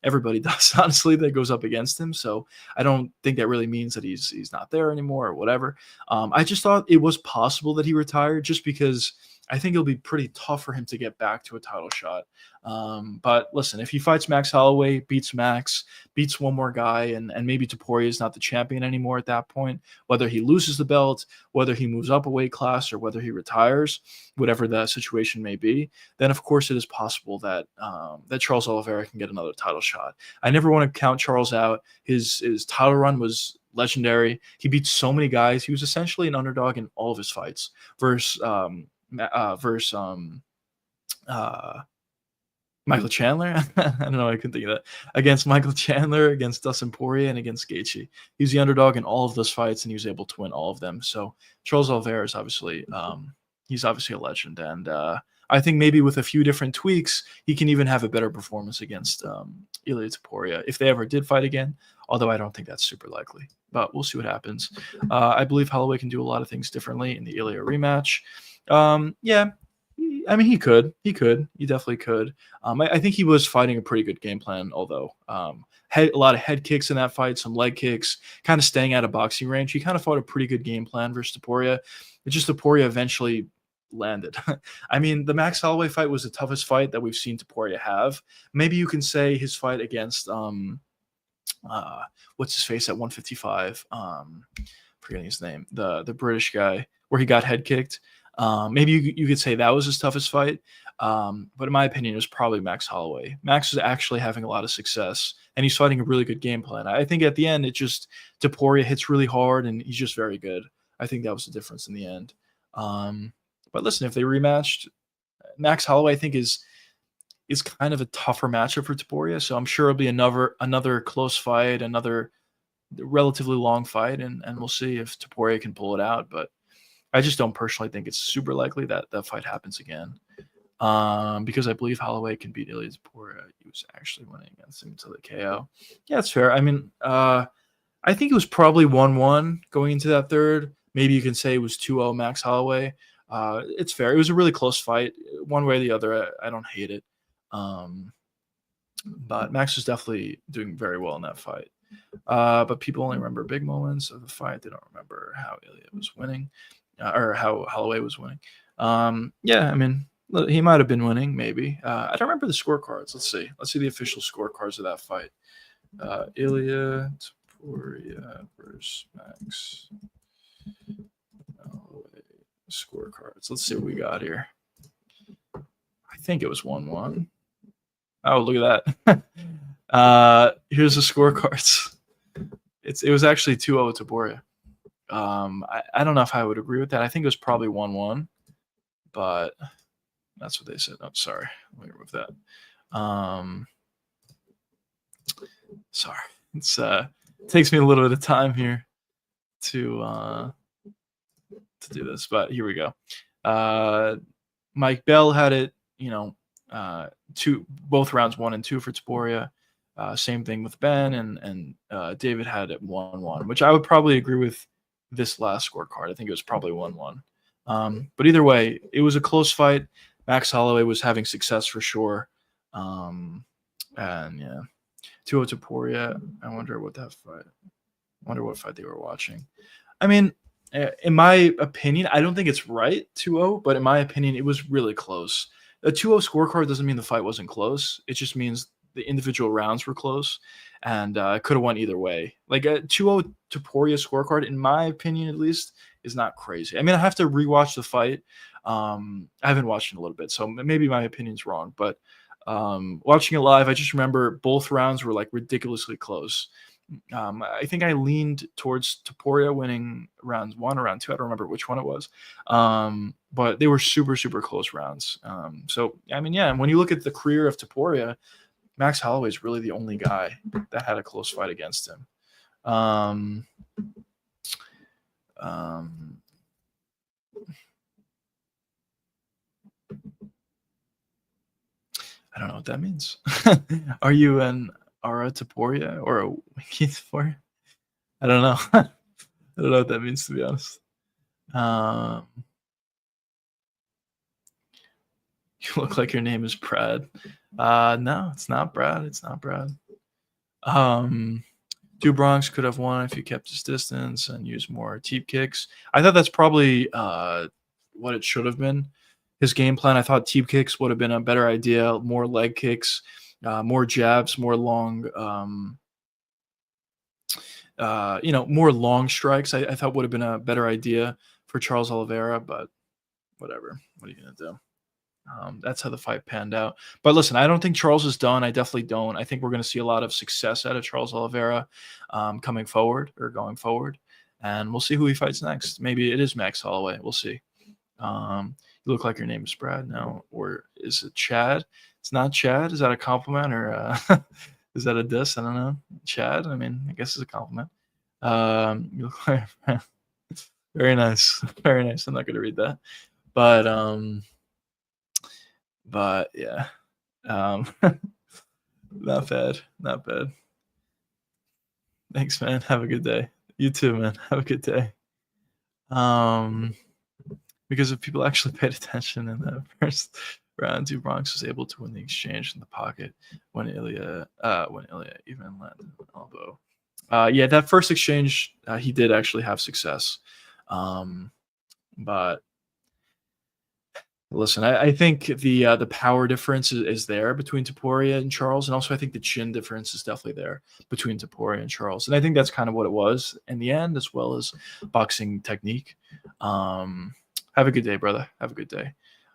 everybody does, honestly, that goes up against him. So I don't think that really means that he's not there anymore or whatever. I just thought it was possible that he retired, just because I think it'll be pretty tough for him to get back to a title shot. But listen, if he fights Max Holloway, beats Max, beats one more guy, and maybe Topuria is not the champion anymore at that point, whether he loses the belt, whether he moves up a weight class, or whether he retires, whatever that situation may be, then of course it is possible that that Charles Oliveira can get another title shot. I never want to count Charles out. His title run was legendary. He beat so many guys. He was essentially an underdog in all of his fights versus Michael Chandler. I don't know. I couldn't think of that. Against Michael Chandler, against Dustin Poirier, and against Gaethje. He was the underdog in all of those fights, and he was able to win all of them. So Charles Oliveira is obviously, he's obviously a legend. And I think maybe with a few different tweaks, he can even have a better performance against Ilia Topuria if they ever did fight again. Although I don't think that's super likely. But we'll see what happens. I believe Holloway can do a lot of things differently in the Ilia rematch. Yeah. I mean, he definitely could. I think he was fighting a pretty good game plan, although a lot of head kicks in that fight, some leg kicks, kind of staying out of boxing range. He kind of fought a pretty good game plan versus Topuria. It's just Topuria eventually landed. I mean, the Max Holloway fight was the toughest fight that we've seen Topuria have. Maybe you can say his fight against what's his face at 155? Forgetting his name, the British guy, where he got head kicked. Maybe you could say that was his toughest fight. But in my opinion, it was probably Max Holloway. Max is actually having a lot of success, and he's fighting a really good game plan. I think at the end, it just Topuria hits really hard, and he's just very good. I think that was the difference in the end. But listen, if they rematched, Max Holloway, I think is kind of a tougher matchup for Topuria. So I'm sure it'll be another close fight, another relatively long fight, and we'll see if Topuria can pull it out. But I just don't personally think it's super likely that that fight happens again, because I believe Holloway can beat Ilia Topuria. He was actually winning against him until the KO. Yeah, it's fair. I mean, I think it was probably 1-1 going into that third. Maybe you can say it was 2-0 Max Holloway. It's fair. It was a really close fight, one way or the other. I don't hate it. But Max was definitely doing very well in that fight. But people only remember big moments of the fight. They don't remember how Ilia was winning. Or how Holloway was winning. Yeah, I mean, he might have been winning, maybe. I don't remember the scorecards. Let's see. Let's see the official scorecards of that fight. Ilia Topuria versus Max Holloway scorecards. Let's see what we got here. I think it was 1-1. Oh, look at that. Here's the scorecards. It was actually 2-0 Topuria. I don't know if I would agree with that. I think it was probably 1-1, but that's what they said. Oh, sorry. Let me remove that. Sorry. It's it takes me a little bit of time here to do this, but here we go. Mike Bell had it, both rounds 1 and 2 for Topuria. Same thing with Ben, and David had it 1-1, which I would probably agree with this last scorecard. I think it was probably 1-1. But either way, it was a close fight. Max Holloway was having success for sure. And yeah, 2-0 Topuria. I wonder what fight they were watching. I mean, in my opinion, I don't think it's right 2-0, but in my opinion, it was really close. A 2-0 scorecard doesn't mean the fight wasn't close. It just means the individual rounds were close, and it could have went either way. Like a 2-0 Topuria scorecard, in my opinion at least, is not crazy. I mean, I have to rewatch the fight. I haven't watched it in a little bit, so maybe my opinion's wrong, but Watching it live, I just remember both rounds were like ridiculously close. I think I leaned towards Topuria winning rounds 1 or round 2. I don't remember which one it was. But they were super, super close rounds. So, I mean, yeah, and when you look at the career of Topuria, Max Holloway is really the only guy that had a close fight against him. Um, I don't know what that means. Are you an Ara Topuria or a Wiki Topuria? I don't know. I don't know what that means, to be honest. You look like your name is Brad. No, it's not Brad. It's not Brad. Do Bronx could have won if he kept his distance and used more teep kicks. I thought that's probably what it should have been. His game plan, I thought teep kicks would have been a better idea. More leg kicks, more jabs, more long, more long strikes. I thought would have been a better idea for Charles Oliveira, but whatever. What are you gonna do? That's how the fight panned out. But listen, I don't think Charles is done. I definitely don't. I think we're going to see a lot of success out of Charles Oliveira going forward. And we'll see who he fights next. Maybe it is Max Holloway. We'll see. You look like your name is Brad now. Or is it Chad? It's not Chad. Is that a compliment or is that a diss? I don't know. Chad? I mean, I guess it's a compliment. You look like very nice. Very nice. I'm not going to read that. But yeah, not bad. Thanks, man. Have a good day. You too, man. Have a good day. Because if people actually paid attention in the first round, Do Bronx was able to win the exchange in the pocket when Ilia even landed an elbow. Yeah, that first exchange, he did actually have success. But listen, I think the power difference is there between Topuria and Charles, and also I think the chin difference is definitely there between Topuria and Charles, and I think that's kind of what it was in the end, as well as boxing technique. Have a good day, brother. Have a good day.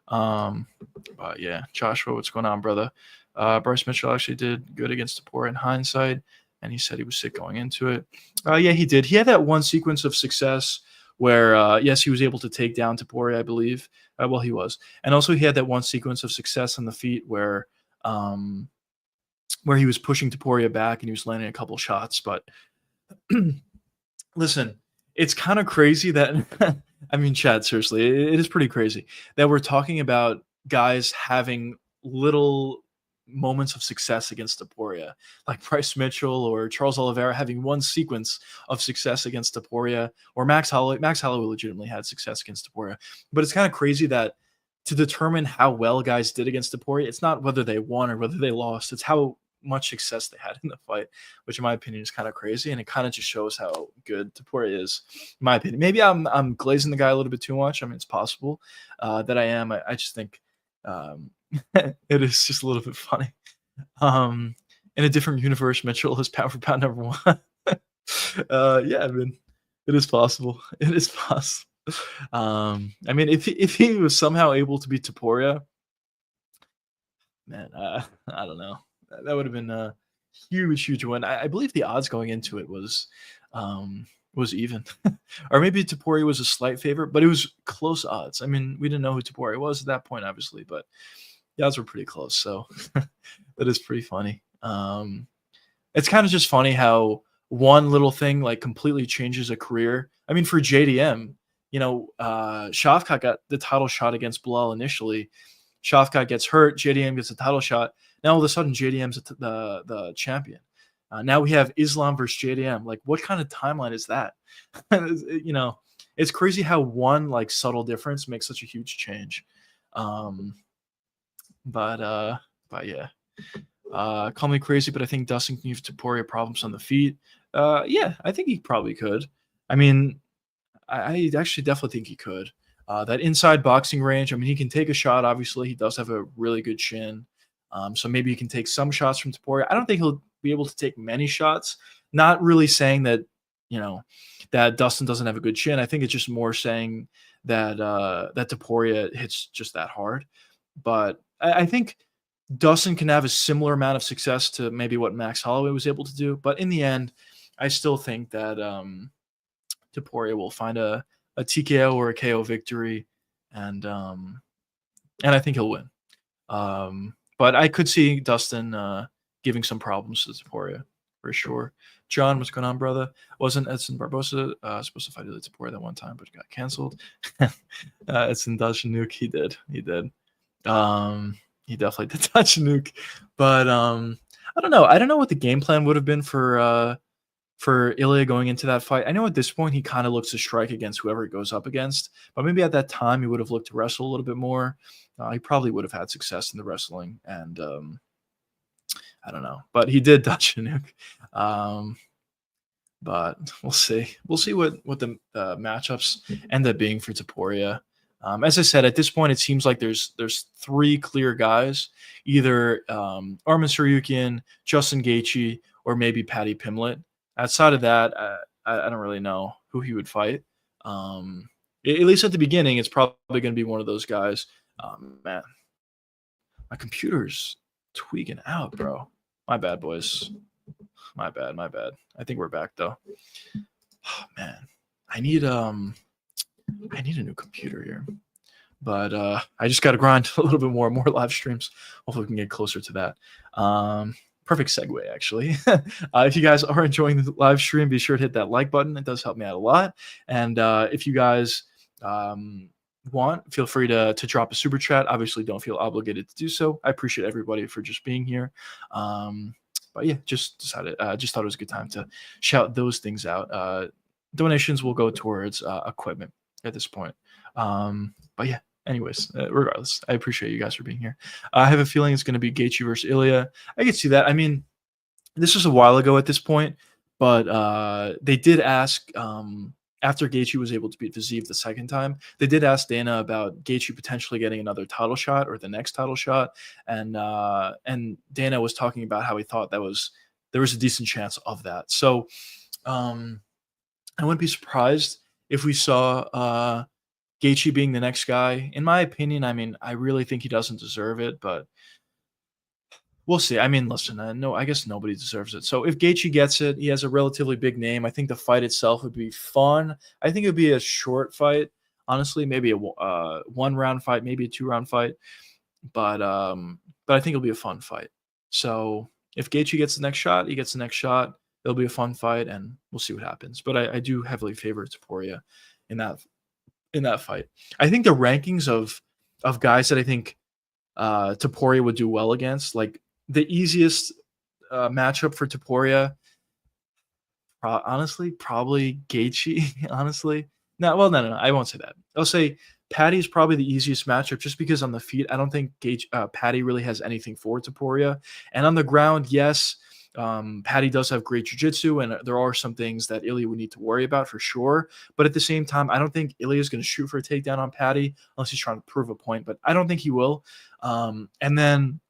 But yeah, Joshua, what's going on, brother? Bryce Mitchell actually did good against Topuria in hindsight, and he said he was sick going into it. Yeah, he did. He had that one sequence of success where, yes, he was able to take down Topuria, I believe. Well, he was. And also he had that one sequence of success on the feet where he was pushing Topuria back and he was landing a couple shots. But listen, it's kind of crazy that, I mean, Chad, seriously, it is pretty crazy that we're talking about guys having little moments of success against Topuria, like Bryce Mitchell or Charles Oliveira having one sequence of success against Topuria, or Max Holloway. Max Holloway legitimately had success against Topuria, but it's kind of crazy that to determine how well guys did against Topuria, it's not whether they won or whether they lost, it's how much success they had in the fight, which in my opinion is kind of crazy, and it kind of just shows how good Topuria is, in my opinion. Maybe I'm glazing the guy a little bit too much. I mean, it's possible that I am. I just think it is just a little bit funny. In a different universe, Mitchell is pound for pound number one. Yeah, I mean, it is possible. It is possible. I mean, if he was somehow able to beat Topuria, man, I don't know. That would have been a huge win. I believe the odds going into it was even, or maybe Topuria was a slight favorite, but it was close odds. I mean, we didn't know who Topuria was at that point, obviously, but the odds were pretty close. So that is pretty funny. It's kind of just funny how one little thing like completely changes a career. I mean, for JDM, Shavkat got the title shot against Bilal initially. Shavkat gets hurt. JDM gets a title shot. Now all of a sudden, JDM's the champion. Now we have Islam versus JDM. Like, what kind of timeline is that? It's crazy how one like subtle difference makes such a huge change. But yeah. Call me crazy, but I think Dustin can use Topuria problems on the feet. Yeah, I think he probably could. I mean, I actually definitely think he could. That inside boxing range, I mean, he can take a shot. Obviously, he does have a really good chin. So maybe he can take some shots from Topuria. I don't think he'll be able to take many shots. Not really saying that, that Dustin doesn't have a good chin. I think it's just more saying that that Topuria hits just that hard. But I think Dustin can have a similar amount of success to maybe what Max Holloway was able to do, but in the end, I still think that Topuria will find a TKO or a KO victory, and I think he'll win. But I could see Dustin giving some problems to Topuria for sure. John, what's going on, brother? Wasn't Edson Barbosa supposed to fight Ilia Topuria that one time, but it got canceled? Edson dodged a nuke. He did. He definitely did touch a nuke. But I don't know. I don't know what the game plan would have been for Ilia going into that fight. I know at this point he kind of looks to strike against whoever he goes up against, but maybe at that time he would have looked to wrestle a little bit more. He probably would have had success in the wrestling, and I don't know. But he did dodge a nuke. But we'll see. We'll see what the matchups end up being for Topuria. As I said, at this point, it seems like there's 3 clear guys, either Arman Tsarukyan, Justin Gaethje, or maybe Paddy Pimblett. Outside of that, I don't really know who he would fight. At least at the beginning, it's probably going to be one of those guys. Man, my computer's tweaking out, bro. My bad, boys. My bad. I think we're back though. Oh, man, I need a new computer here. But I just got to grind a little bit more live streams. Hopefully we can get closer to that. Perfect segue, actually. If you guys are enjoying the live stream, be sure to hit that like button. It does help me out a lot. And if you guys want, feel free to drop a super chat. Obviously, don't feel obligated to do so. I appreciate everybody for just being here. But yeah, just thought it was a good time to shout those things out. Donations will go towards equipment at this point. But yeah, anyways, regardless, I appreciate you guys for being here. I have a feeling it's going to be Gaethje versus Ilia. I can see that. I mean, this was a while ago at this point, but they did ask after Gaethje was able to beat Viziev the second time, they did ask Dana about Gaethje potentially getting another title shot or the next title shot, and Dana was talking about how he thought there was a decent chance of that. So I wouldn't be surprised if we saw Gaethje being the next guy. In my opinion, I mean, I really think he doesn't deserve it, but we'll see. I mean, listen, no, I guess nobody deserves it. So if Gaethje gets it, he has a relatively big name. I think the fight itself would be fun. I think it would be a short fight, honestly, maybe a 1-round fight, maybe a 2-round fight, but I think it'll be a fun fight. So if Gaethje gets the next shot, he gets the next shot. It'll be a fun fight, and we'll see what happens. But I do heavily favor Topuria in that fight. I think the rankings of guys that I think Topuria would do well against, like the easiest matchup for Topuria, honestly, probably Gaethje. Honestly, no, I won't say that. I'll say Paddy's probably the easiest matchup just because on the feet, I don't think Paddy really has anything for Topuria, and on the ground, yes. Paddy does have great jiu-jitsu, and there are some things that Ilia would need to worry about for sure. But at the same time, I don't think Ilia is going to shoot for a takedown on Paddy unless he's trying to prove a point, but I don't think he will. And then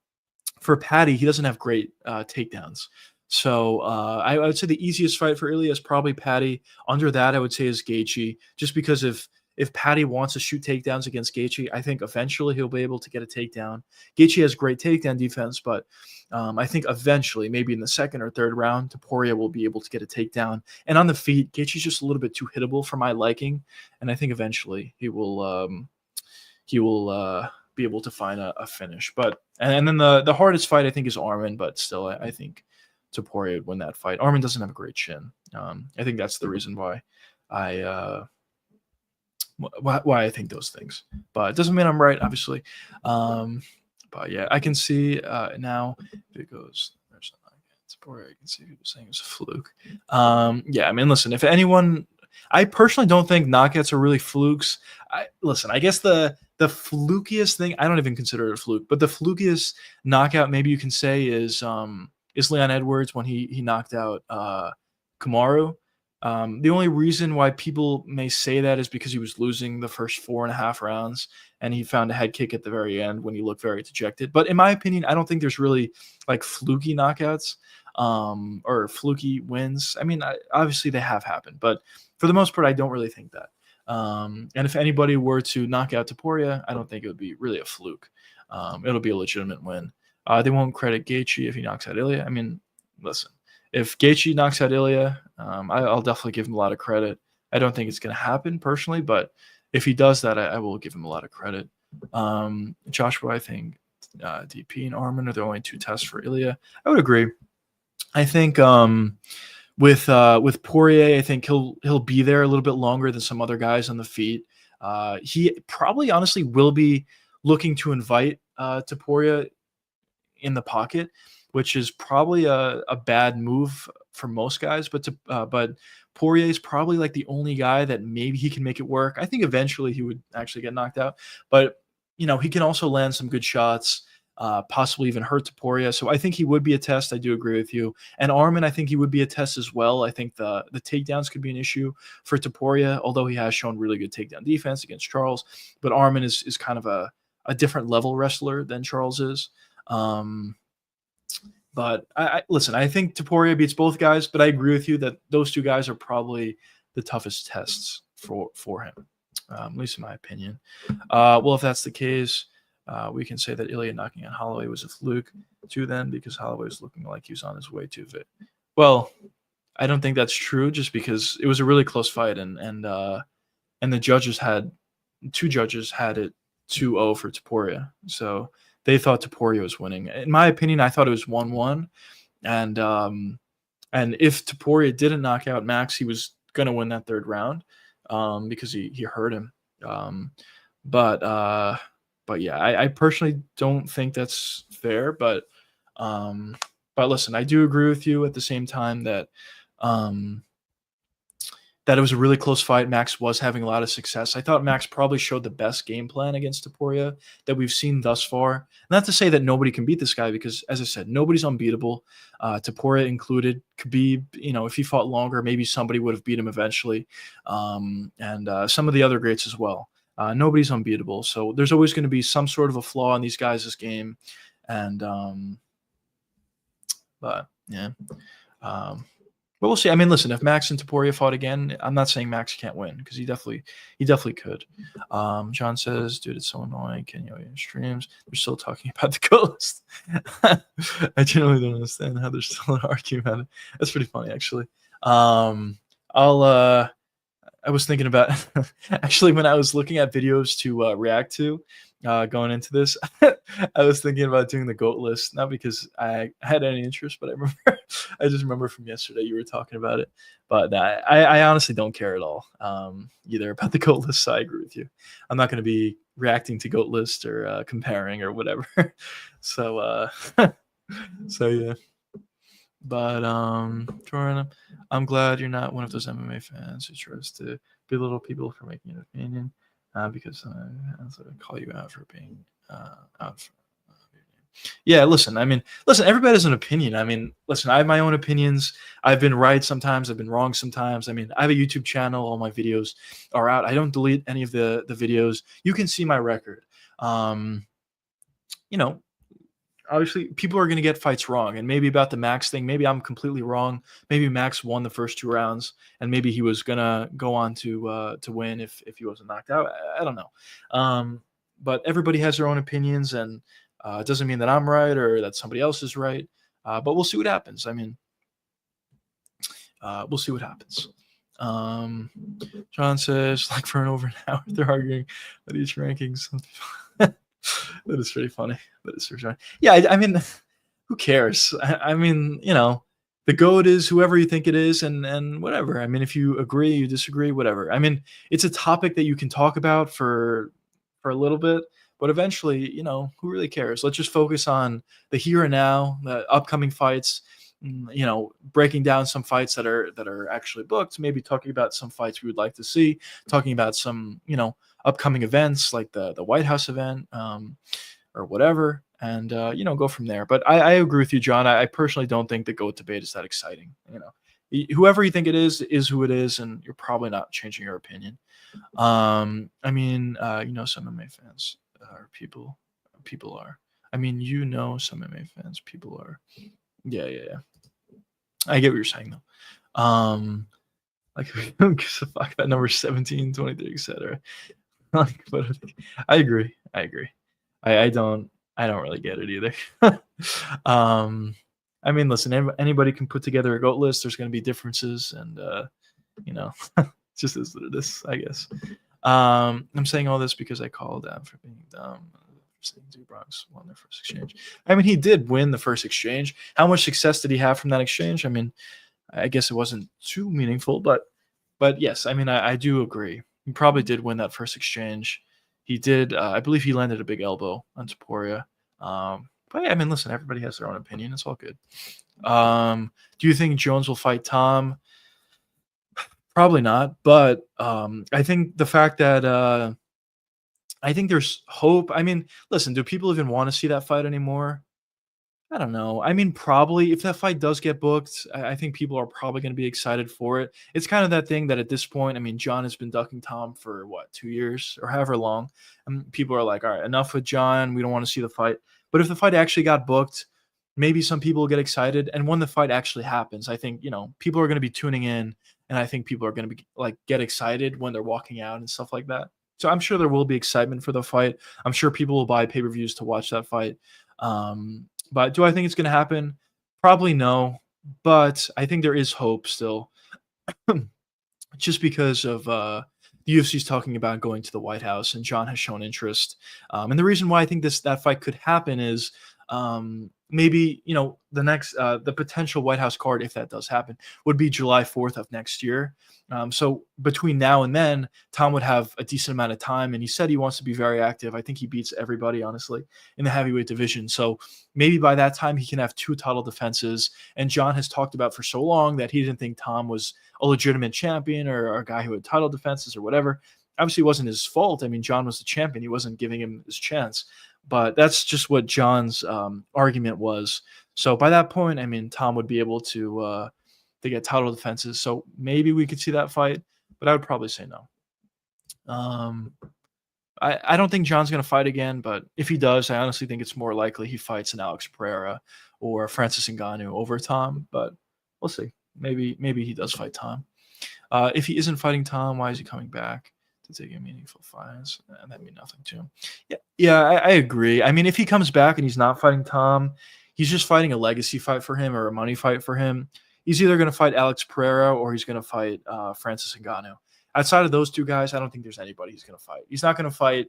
for Paddy, he doesn't have great takedowns. So I would say the easiest fight for Ilia is probably Paddy. Under that, I would say is Gaethje, just because if Paddy wants to shoot takedowns against Gaethje, I think eventually he'll be able to get a takedown. Gaethje has great takedown defense, but I think eventually, maybe in the second or third round, Topuria will be able to get a takedown. And on the feet, Gaethje's just a little bit too hittable for my liking, and I think eventually he will be able to find a finish. But and then the hardest fight I think is Arman, but still I think Topuria would win that fight. Arman doesn't have a great chin. I think that's the reason why I think those things, but it doesn't mean I'm right, obviously. But yeah, I can see now if it goes. There's Topuria. I can see people saying it's a fluke. Yeah, I mean, listen, if anyone, I personally don't think knockouts are really flukes. I guess the flukiest thing, I don't even consider it a fluke, but the flukiest knockout maybe you can say is Leon Edwards when he knocked out Kamaru. The only reason why people may say that is because he was losing the first 4.5 rounds and he found a head kick at the very end when he looked very dejected. But in my opinion, I don't think there's really like fluky knockouts or fluky wins. I mean, obviously they have happened, but for the most part, I don't really think that. And if anybody were to knock out Topuria, I don't think it would be really a fluke. It'll be a legitimate win. They won't credit Gaethje if he knocks out Ilia. I mean, listen, if Gaethje knocks out Ilia, I'll definitely give him a lot of credit. I don't think it's going to happen personally, but if he does that, I will give him a lot of credit. Joshua, I think DP and Arman are the only 2 tests for Ilia. I would agree. I think with Poirier, I think he'll be there a little bit longer than some other guys on the feet. He probably honestly will be looking to invite Topuria in the pocket, which is probably a bad move for most guys. But Poirier is probably like the only guy that maybe he can make it work. I think eventually he would actually get knocked out, but he can also land some good shots. Possibly even hurt Topuria. So I think he would be a test. I do agree with you. And Arman, I think he would be a test as well. I think the takedowns could be an issue for Topuria, although he has shown really good takedown defense against Charles. But Arman is kind of a different level wrestler than Charles is. But listen, I think Topuria beats both guys, but I agree with you that those 2 guys are probably the toughest tests for him, at least in my opinion. Well, if that's the case, we can say that Ilia knocking out Holloway was a fluke too then, because Holloway was looking like he was on his way to it. Well, I don't think that's true, just because it was a really close fight, and the judges had 2 judges had it 2-0 for Topuria. So they thought Topuria was winning. In my opinion, I thought it was 1-1. And if Topuria didn't knock out Max, he was going to win that 3rd round because he hurt him. But yeah, I personally don't think that's fair. But listen, I do agree with you at the same time that that it was a really close fight. Max was having a lot of success. I thought Max probably showed the best game plan against Topuria that we've seen thus far. Not to say that nobody can beat this guy, because, as I said, nobody's unbeatable. Topuria included. Khabib, if he fought longer, maybe somebody would have beat him eventually. And some of the other greats as well. Nobody's unbeatable. So there's always going to be some sort of a flaw in these guys' game. And, but yeah. But we'll see. I mean, listen, if Max and Topuria fought again, I'm not saying Max can't win, because he definitely could. John says, dude, it's so annoying. Kenya streams. They're still talking about the ghost. I genuinely don't understand how they're still arguing about it. That's pretty funny, actually. I was thinking about actually when I was looking at videos to react to going into this, I was thinking about doing the GOAT list, not because I had any interest, but I just remember from yesterday you were talking about it. But I honestly don't care at all either about the GOAT list, so I agree with you. I'm not going to be reacting to GOAT list or comparing or whatever. So yeah. But Jordan, I'm glad you're not one of those MMA fans who tries to belittle people for making an opinion, because I call you out for being out for yeah, listen, everybody has an opinion. I mean, listen, I have my own opinions. I've been right sometimes, I've been wrong sometimes. I mean, I have a YouTube channel, all my videos are out. I don't delete any of the videos. You can see my record. Obviously, people are going to get fights wrong, and maybe about the Max thing, maybe I'm completely wrong. Maybe Max won the first 2 rounds, and maybe he was gonna go on to win if he wasn't knocked out. I don't know, but everybody has their own opinions, and it doesn't mean that I'm right or that somebody else is right. But we'll see what happens. I mean, we'll see what happens. John says, like, for over an hour, they're arguing about each rankings. That is pretty funny. That is pretty funny. Yeah, I mean, who cares? I mean, the GOAT is whoever you think it is, and whatever. I mean, if you agree, you disagree, whatever. I mean, it's a topic that you can talk about for a little bit, but eventually, who really cares? Let's just focus on the here and now, the upcoming fights. Breaking down some fights that are actually booked. Maybe talking about some fights we would like to see. Talking about some, upcoming events like the White House event or whatever, and go from there. But I agree with you, John. I personally don't think the GOAT debate is that exciting. Whoever you think it is who it is, and you're probably not changing your opinion. I mean, some MMA fans are people are. I mean, some MMA fans people are. Yeah. I get what you're saying though. Like, who gives a fuck about number 17, 23, etc. But I agree. I I don't really get it either. I mean, listen, anybody can put together a GOAT list. There's going to be differences, and it just is what it is, I guess. I'm saying all this because I called out for being dumb. Bronx won their first exchange. I mean, he did win the first exchange. How much success did he have from that exchange? I mean, I guess it wasn't too meaningful, but yes, I mean, I do agree. He probably did win that first exchange. He did. I believe he landed a big elbow on Topuria. But yeah, I mean, listen, everybody has their own opinion. It's all good. Do you think Jones will fight Tom? Probably not. But I think the fact that I think there's hope. I mean, listen, do people even want to see that fight anymore? I don't know. I mean, probably if that fight does get booked, I think people are probably going to be excited for it. It's kind of that thing that at this point, I mean, John has been ducking Tom for what, 2 years or however long. And people are like, all right, enough with John. We don't want to see the fight. But if the fight actually got booked, maybe some people will get excited. And when the fight actually happens, I think, people are going to be tuning in. And I think people are going to be like get excited when they're walking out and stuff like that. So I'm sure there will be excitement for the fight. I'm sure people will buy pay-per-views to watch that fight. But do I think it's going to happen? Probably no. But I think there is hope still. Just because of the UFC's talking about going to the White House, and John has shown interest. And the reason why I think that fight could happen is maybe the potential White House card, if that does happen, would be July 4th of next year. So between now and then, Tom would have a decent amount of time, and he said he wants to be very active. I think he beats everybody, honestly, in the heavyweight division. So maybe by that time he can have 2 title defenses. And John has talked about for so long that he didn't think Tom was a legitimate champion or a guy who had title defenses or whatever. Obviously, it wasn't his fault. I mean, John was the champion. He wasn't giving him his chance. But that's just what John's argument was. So by that point, I mean, Tom would be able to get title defenses. So maybe we could see that fight, but I would probably say no. I don't think John's going to fight again, but if he does, I honestly think it's more likely he fights an Alex Pereira or Francis Ngannou over Tom, but we'll see. Maybe he does fight Tom. If he isn't fighting Tom, why is he coming back to take a meaningful fight? That mean nothing to him. Yeah, I agree. I mean, if he comes back and he's not fighting Tom, he's just fighting a legacy fight for him or a money fight for him. He's either going to fight Alex Pereira or he's going to fight Francis Ngannou. Outside of those 2 guys, I don't think there's anybody he's going to fight. He's not going to fight,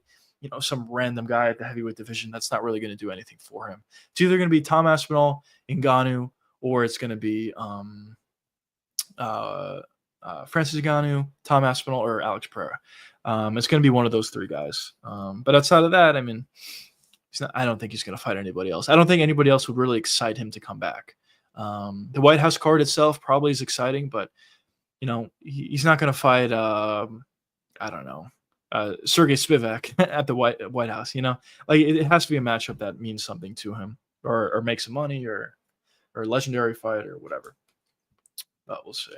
some random guy at the heavyweight division. That's not really going to do anything for him. It's either going to be Tom Aspinall, Ngannou, or it's going to be Francis Ngannou, Tom Aspinall, or Alex Pereira. It's going to be one of those 3 guys. But outside of that, I mean, I don't think he's going to fight anybody else. I don't think anybody else would really excite him to come back. The White House card itself probably is exciting, but he's not going to fight. I don't know, Sergey Spivak at the White House. Like it has to be a matchup that means something to him, or makes some money, or a legendary fight, or whatever. But we'll see.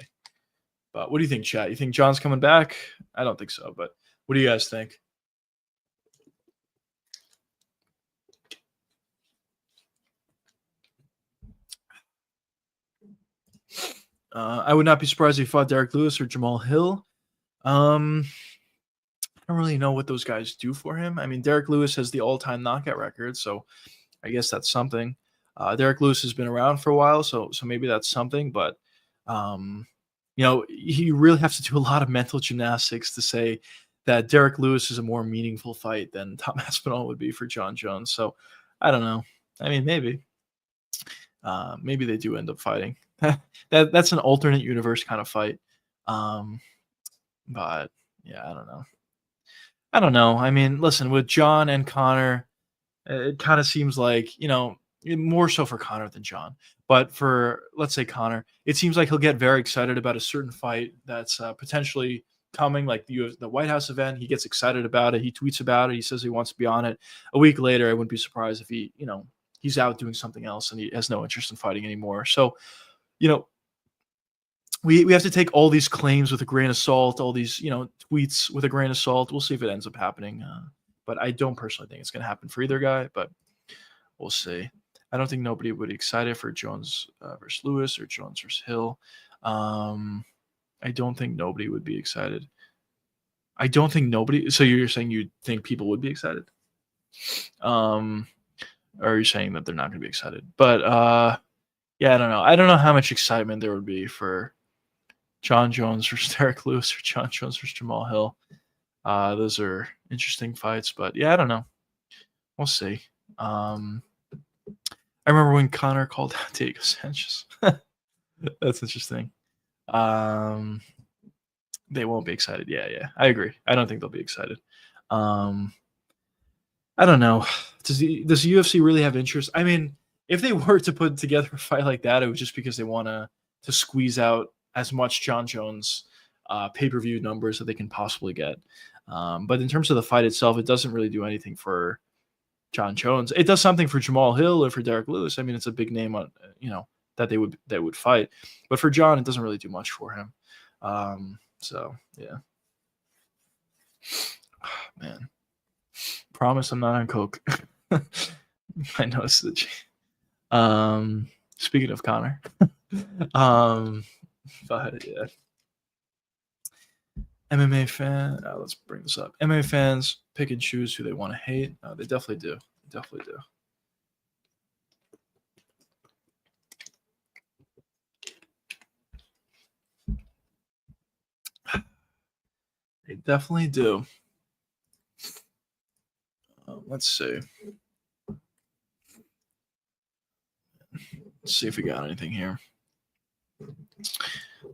But what do you think, chat? You think John's coming back? I don't think so, but what do you guys think? I would not be surprised if he fought Derek Lewis or Jamal Hill. I don't really know what those guys do for him. I mean, Derek Lewis has the all-time knockout record, so I guess that's something. Derek Lewis has been around for a while, so maybe that's something. But you really have to do a lot of mental gymnastics to say that Derek Lewis is a more meaningful fight than Tom Aspinall would be for John Jones. So I don't know. I mean, maybe they do end up fighting. That's an alternate universe kind of fight. But yeah, I don't know. I mean, listen, with John and Connor, it kind of seems like, more so for Connor than John. But for, let's say, Connor, it seems like he'll get very excited about a certain fight that's potentially coming, like the White House event. He gets excited about it. He tweets about it. He says he wants to be on it. A week later, I wouldn't be surprised if he's out doing something else and he has no interest in fighting anymore. So, we have to take all these claims with a grain of salt, all these, tweets with a grain of salt. We'll see if it ends up happening. But I don't personally think it's going to happen for either guy, but we'll see. I don't think nobody would be excited for Jones versus Lewis or Jones versus Hill. I don't think nobody would be excited. I don't think nobody. So you're saying you think people would be excited? Or are you saying that they're not going to be excited? But yeah, I don't know. I don't know how much excitement there would be for John Jones versus Derek Lewis or John Jones versus Jamal Hill. Those are interesting fights, but yeah, I don't know. We'll see. I remember when Connor called out Diego Sanchez. That's interesting. They won't be excited. Yeah, I agree. I don't think they'll be excited. I don't know. Does UFC really have interest? I mean, if they were to put together a fight like that, it was just because they want to squeeze out as much John Jones pay-per-view numbers that they can possibly get. But in terms of the fight itself, it doesn't really do anything for John Jones. It does something for Jamal Hill or for Derek Lewis. I mean, it's a big name on that they would fight. But for John, it doesn't really do much for him. So yeah. Man. Promise I'm not on coke. I noticed that. Speaking of Connor, but yeah, MMA fan. Let's bring this up. MMA fans pick and choose who they want to hate. They definitely do. They definitely do. They definitely do. Let's see. Let's see if we got anything here.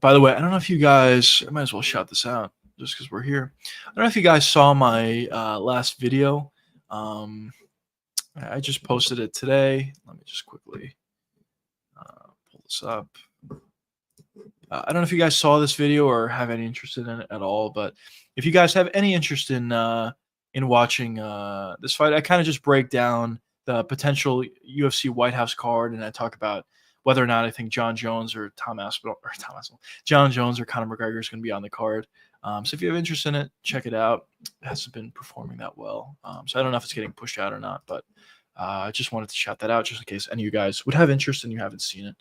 By the way, I don't know if you guys, I might as well shout this out just because we're here. I don't know if you guys saw my last video. I just posted it today. Let me just quickly pull this up. I don't know if you guys saw this video or have any interest in it at all, but if you guys have any interest in watching this fight, I kind of just break down the potential UFC White House card, and I talk about whether or not I think John Jones or John Jones or Conor McGregor is going to be on the card. So if you have interest in it, check it out. It hasn't been performing that well, so I don't know if it's getting pushed out or not, but I just wanted to shout that out just in case any of you guys would have interest and you haven't seen it.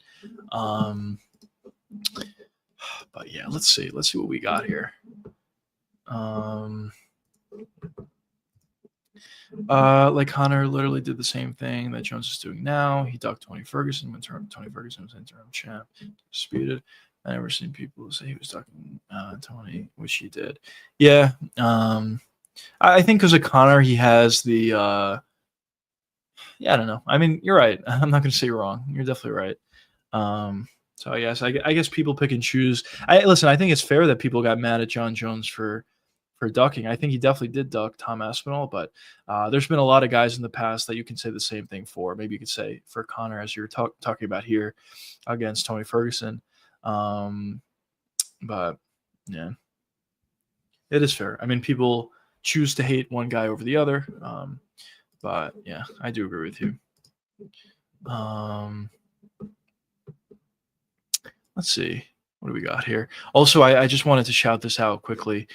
But yeah, let's see what we got here. Like Connor literally did the same thing that Jones is doing now. He ducked Tony Ferguson when Tony Ferguson was interim champ. Disputed. I never seen people say he was ducking Tony, which he did. Yeah. I think because of Connor, he has the yeah, I don't know. I mean, you're right. I'm not going to say you're wrong. You're definitely right. So yes, I guess people pick and choose. Listen. I think it's fair that people got mad at John Jones for ducking. I think he definitely did duck Tom Aspinall, but there's been a lot of guys in the past that you can say the same thing for. Maybe you could say for Connor, as you're talking about here against Tony Ferguson. But yeah, it is fair. I mean, people choose to hate one guy over the other. But yeah, I do agree with you. Let's see. What do we got here? Also, I just wanted to shout this out quickly.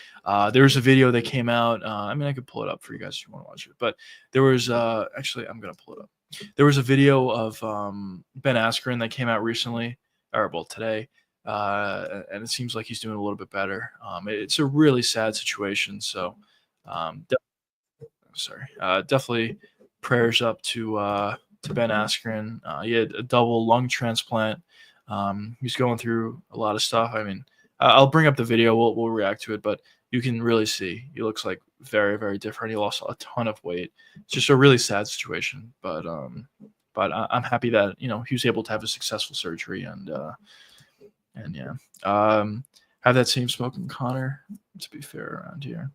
There's a video that came out. I mean, I could pull it up for you guys if you want to watch it. But there was actually, I'm going to pull it up. There was a video of Ben Askren that came out recently, or well, today. And it seems like he's doing a little bit better. It's a really sad situation. So definitely prayers up to Ben Askren. He had a double lung transplant. He's going through a lot of stuff. I mean, I'll bring up the video. We'll react to it, but you can really see he looks like very, very different. He lost a ton of weight. It's just a really sad situation. But I'm happy that he was able to have a successful surgery and yeah, have that same smoking Connor. To be fair, around here,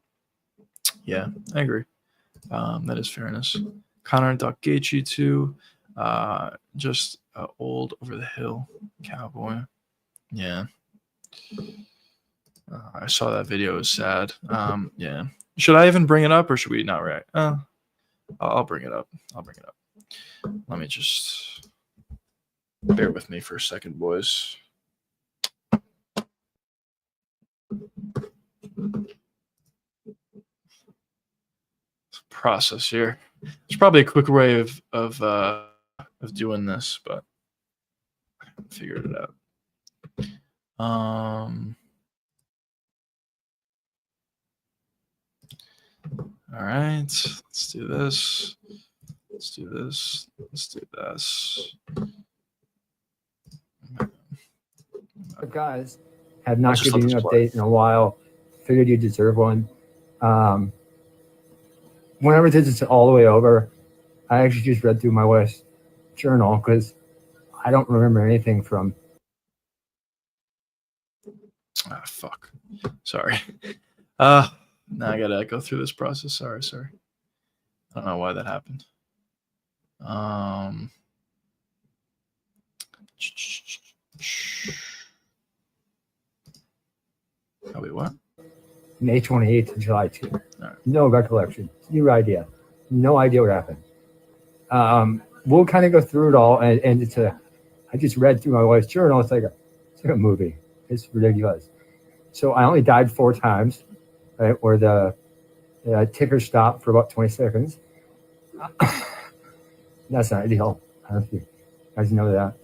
yeah, I agree. That is fairness. Connor and Doc Gaethje too. Just old over the hill cowboy. Yeah. I saw that video. It was sad. Yeah. Should I even bring it up or should we not react? I'll bring it up. Let me just bear with me for a second, boys. Process here. It's probably a quick way of doing this, but I haven't figured it out. All right, let's do this. Let's do this. Let's do this. Guys, have not Let's just given let you an this play. update in a while. Figured you deserve one. Whenever this is all the way over, I actually just read through my wife's journal because I don't remember anything from. Ah, fuck. Sorry. Now I gotta go through this process. Sorry. I don't know why that happened. Oh, wait, what? May 28th to July 2. Right. No recollection. Zero idea. No idea what happened. We'll kind of go through it all, and it's I just read through my wife's journal. It's like a movie. It's ridiculous. So I only died 4 times, right? Where the ticker stopped for about 20 seconds. That's not ideal. I don't know if you guys know that.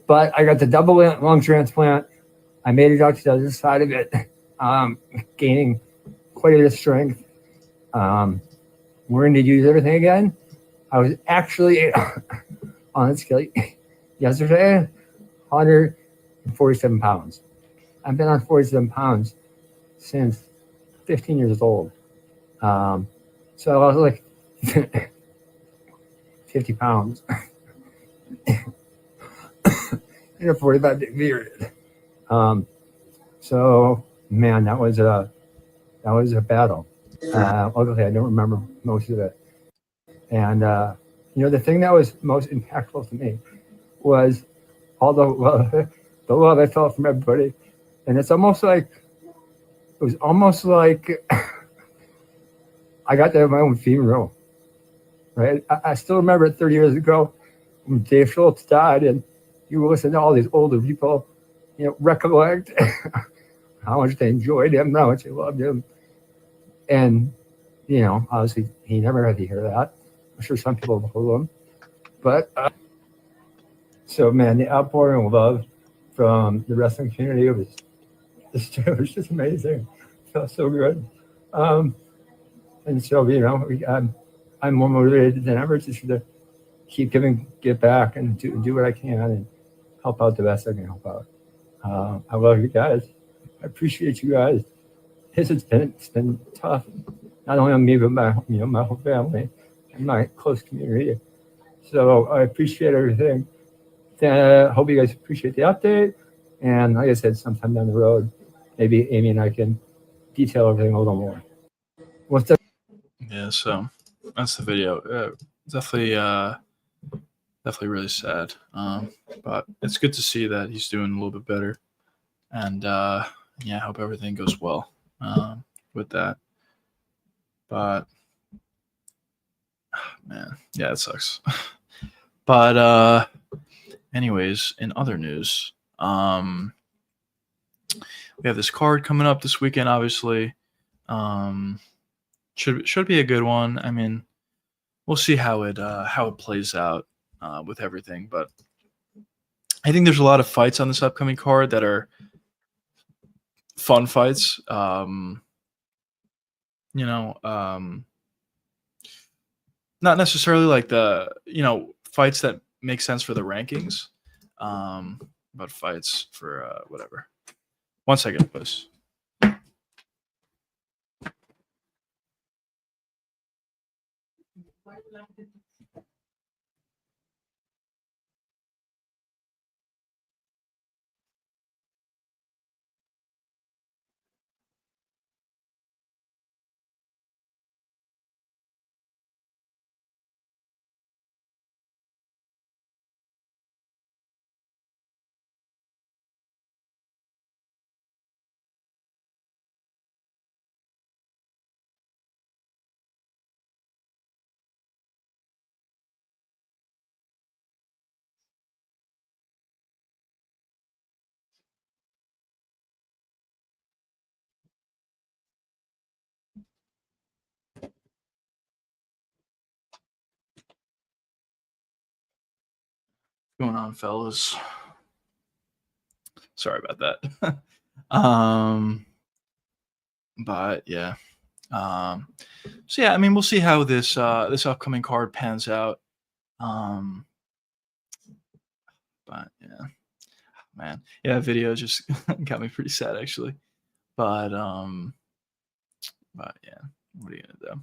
But I got the double lung transplant. I made it out to the other side of it, gaining quite a bit of strength. We're going to use everything again. I was actually on the scale yesterday, 147 pounds. I've been on 47 pounds since 15 years old. So I was like 50 pounds in a 45-day period. So man, that was a battle. Luckily, I don't remember most of it. And the thing that was most impactful to me was all the love I felt from everybody. And it was almost like I got to have my own funeral, right? I still remember 30 years ago when Dave Schultz died, and you listen to all these older people, recollect how much they enjoyed him, how much they loved him. And, obviously he never had to hear that. I'm sure some people told him. But, so man, the outpouring of love from the wrestling community was just amazing. It felt so good. And so, I'm more motivated than ever just to keep give back and do what I can and help out the best I can help out. I love you guys. I appreciate you guys. It's been tough, not only on me but my whole family and my close community. So I appreciate everything. Hope you guys appreciate the update. And like I said, sometime down the road, maybe Amy and I can detail everything a little more. What's up? Yeah, so that's the video. Definitely really sad. But it's good to see that he's doing a little bit better. And I hope everything goes well with that. But man, yeah, it sucks. But anyways, in other news, we have this card coming up this weekend, obviously. Should be a good one. I mean, we'll see how it plays out with everything, but I think there's a lot of fights on this upcoming card that are fun fights. Not necessarily like the fights that make sense for the rankings, but fights for whatever. 1 second, please. What's going on, fellas? Sorry about that. But yeah, So yeah, I mean, we'll see how this this upcoming card pans out. But yeah, man, yeah, video just got me pretty sad actually. But yeah, what are you gonna do?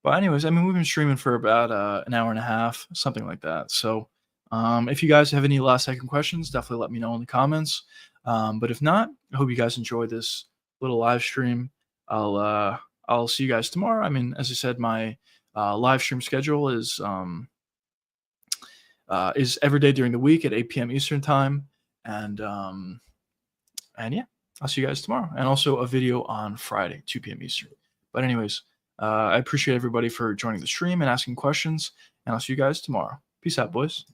But anyways, I mean, we've been streaming for about an hour and a half, something like that. So if you guys have any last second questions, definitely let me know in the comments. But if not, I hope you guys enjoy this little live stream. I'll see you guys tomorrow. I mean, as I said, my live stream schedule is every day during the week at 8 p.m. Eastern time, and yeah, I'll see you guys tomorrow, and also a video on Friday, 2 p.m. Eastern. But anyways, I appreciate everybody for joining the stream and asking questions, and I'll see you guys tomorrow. Peace out, boys.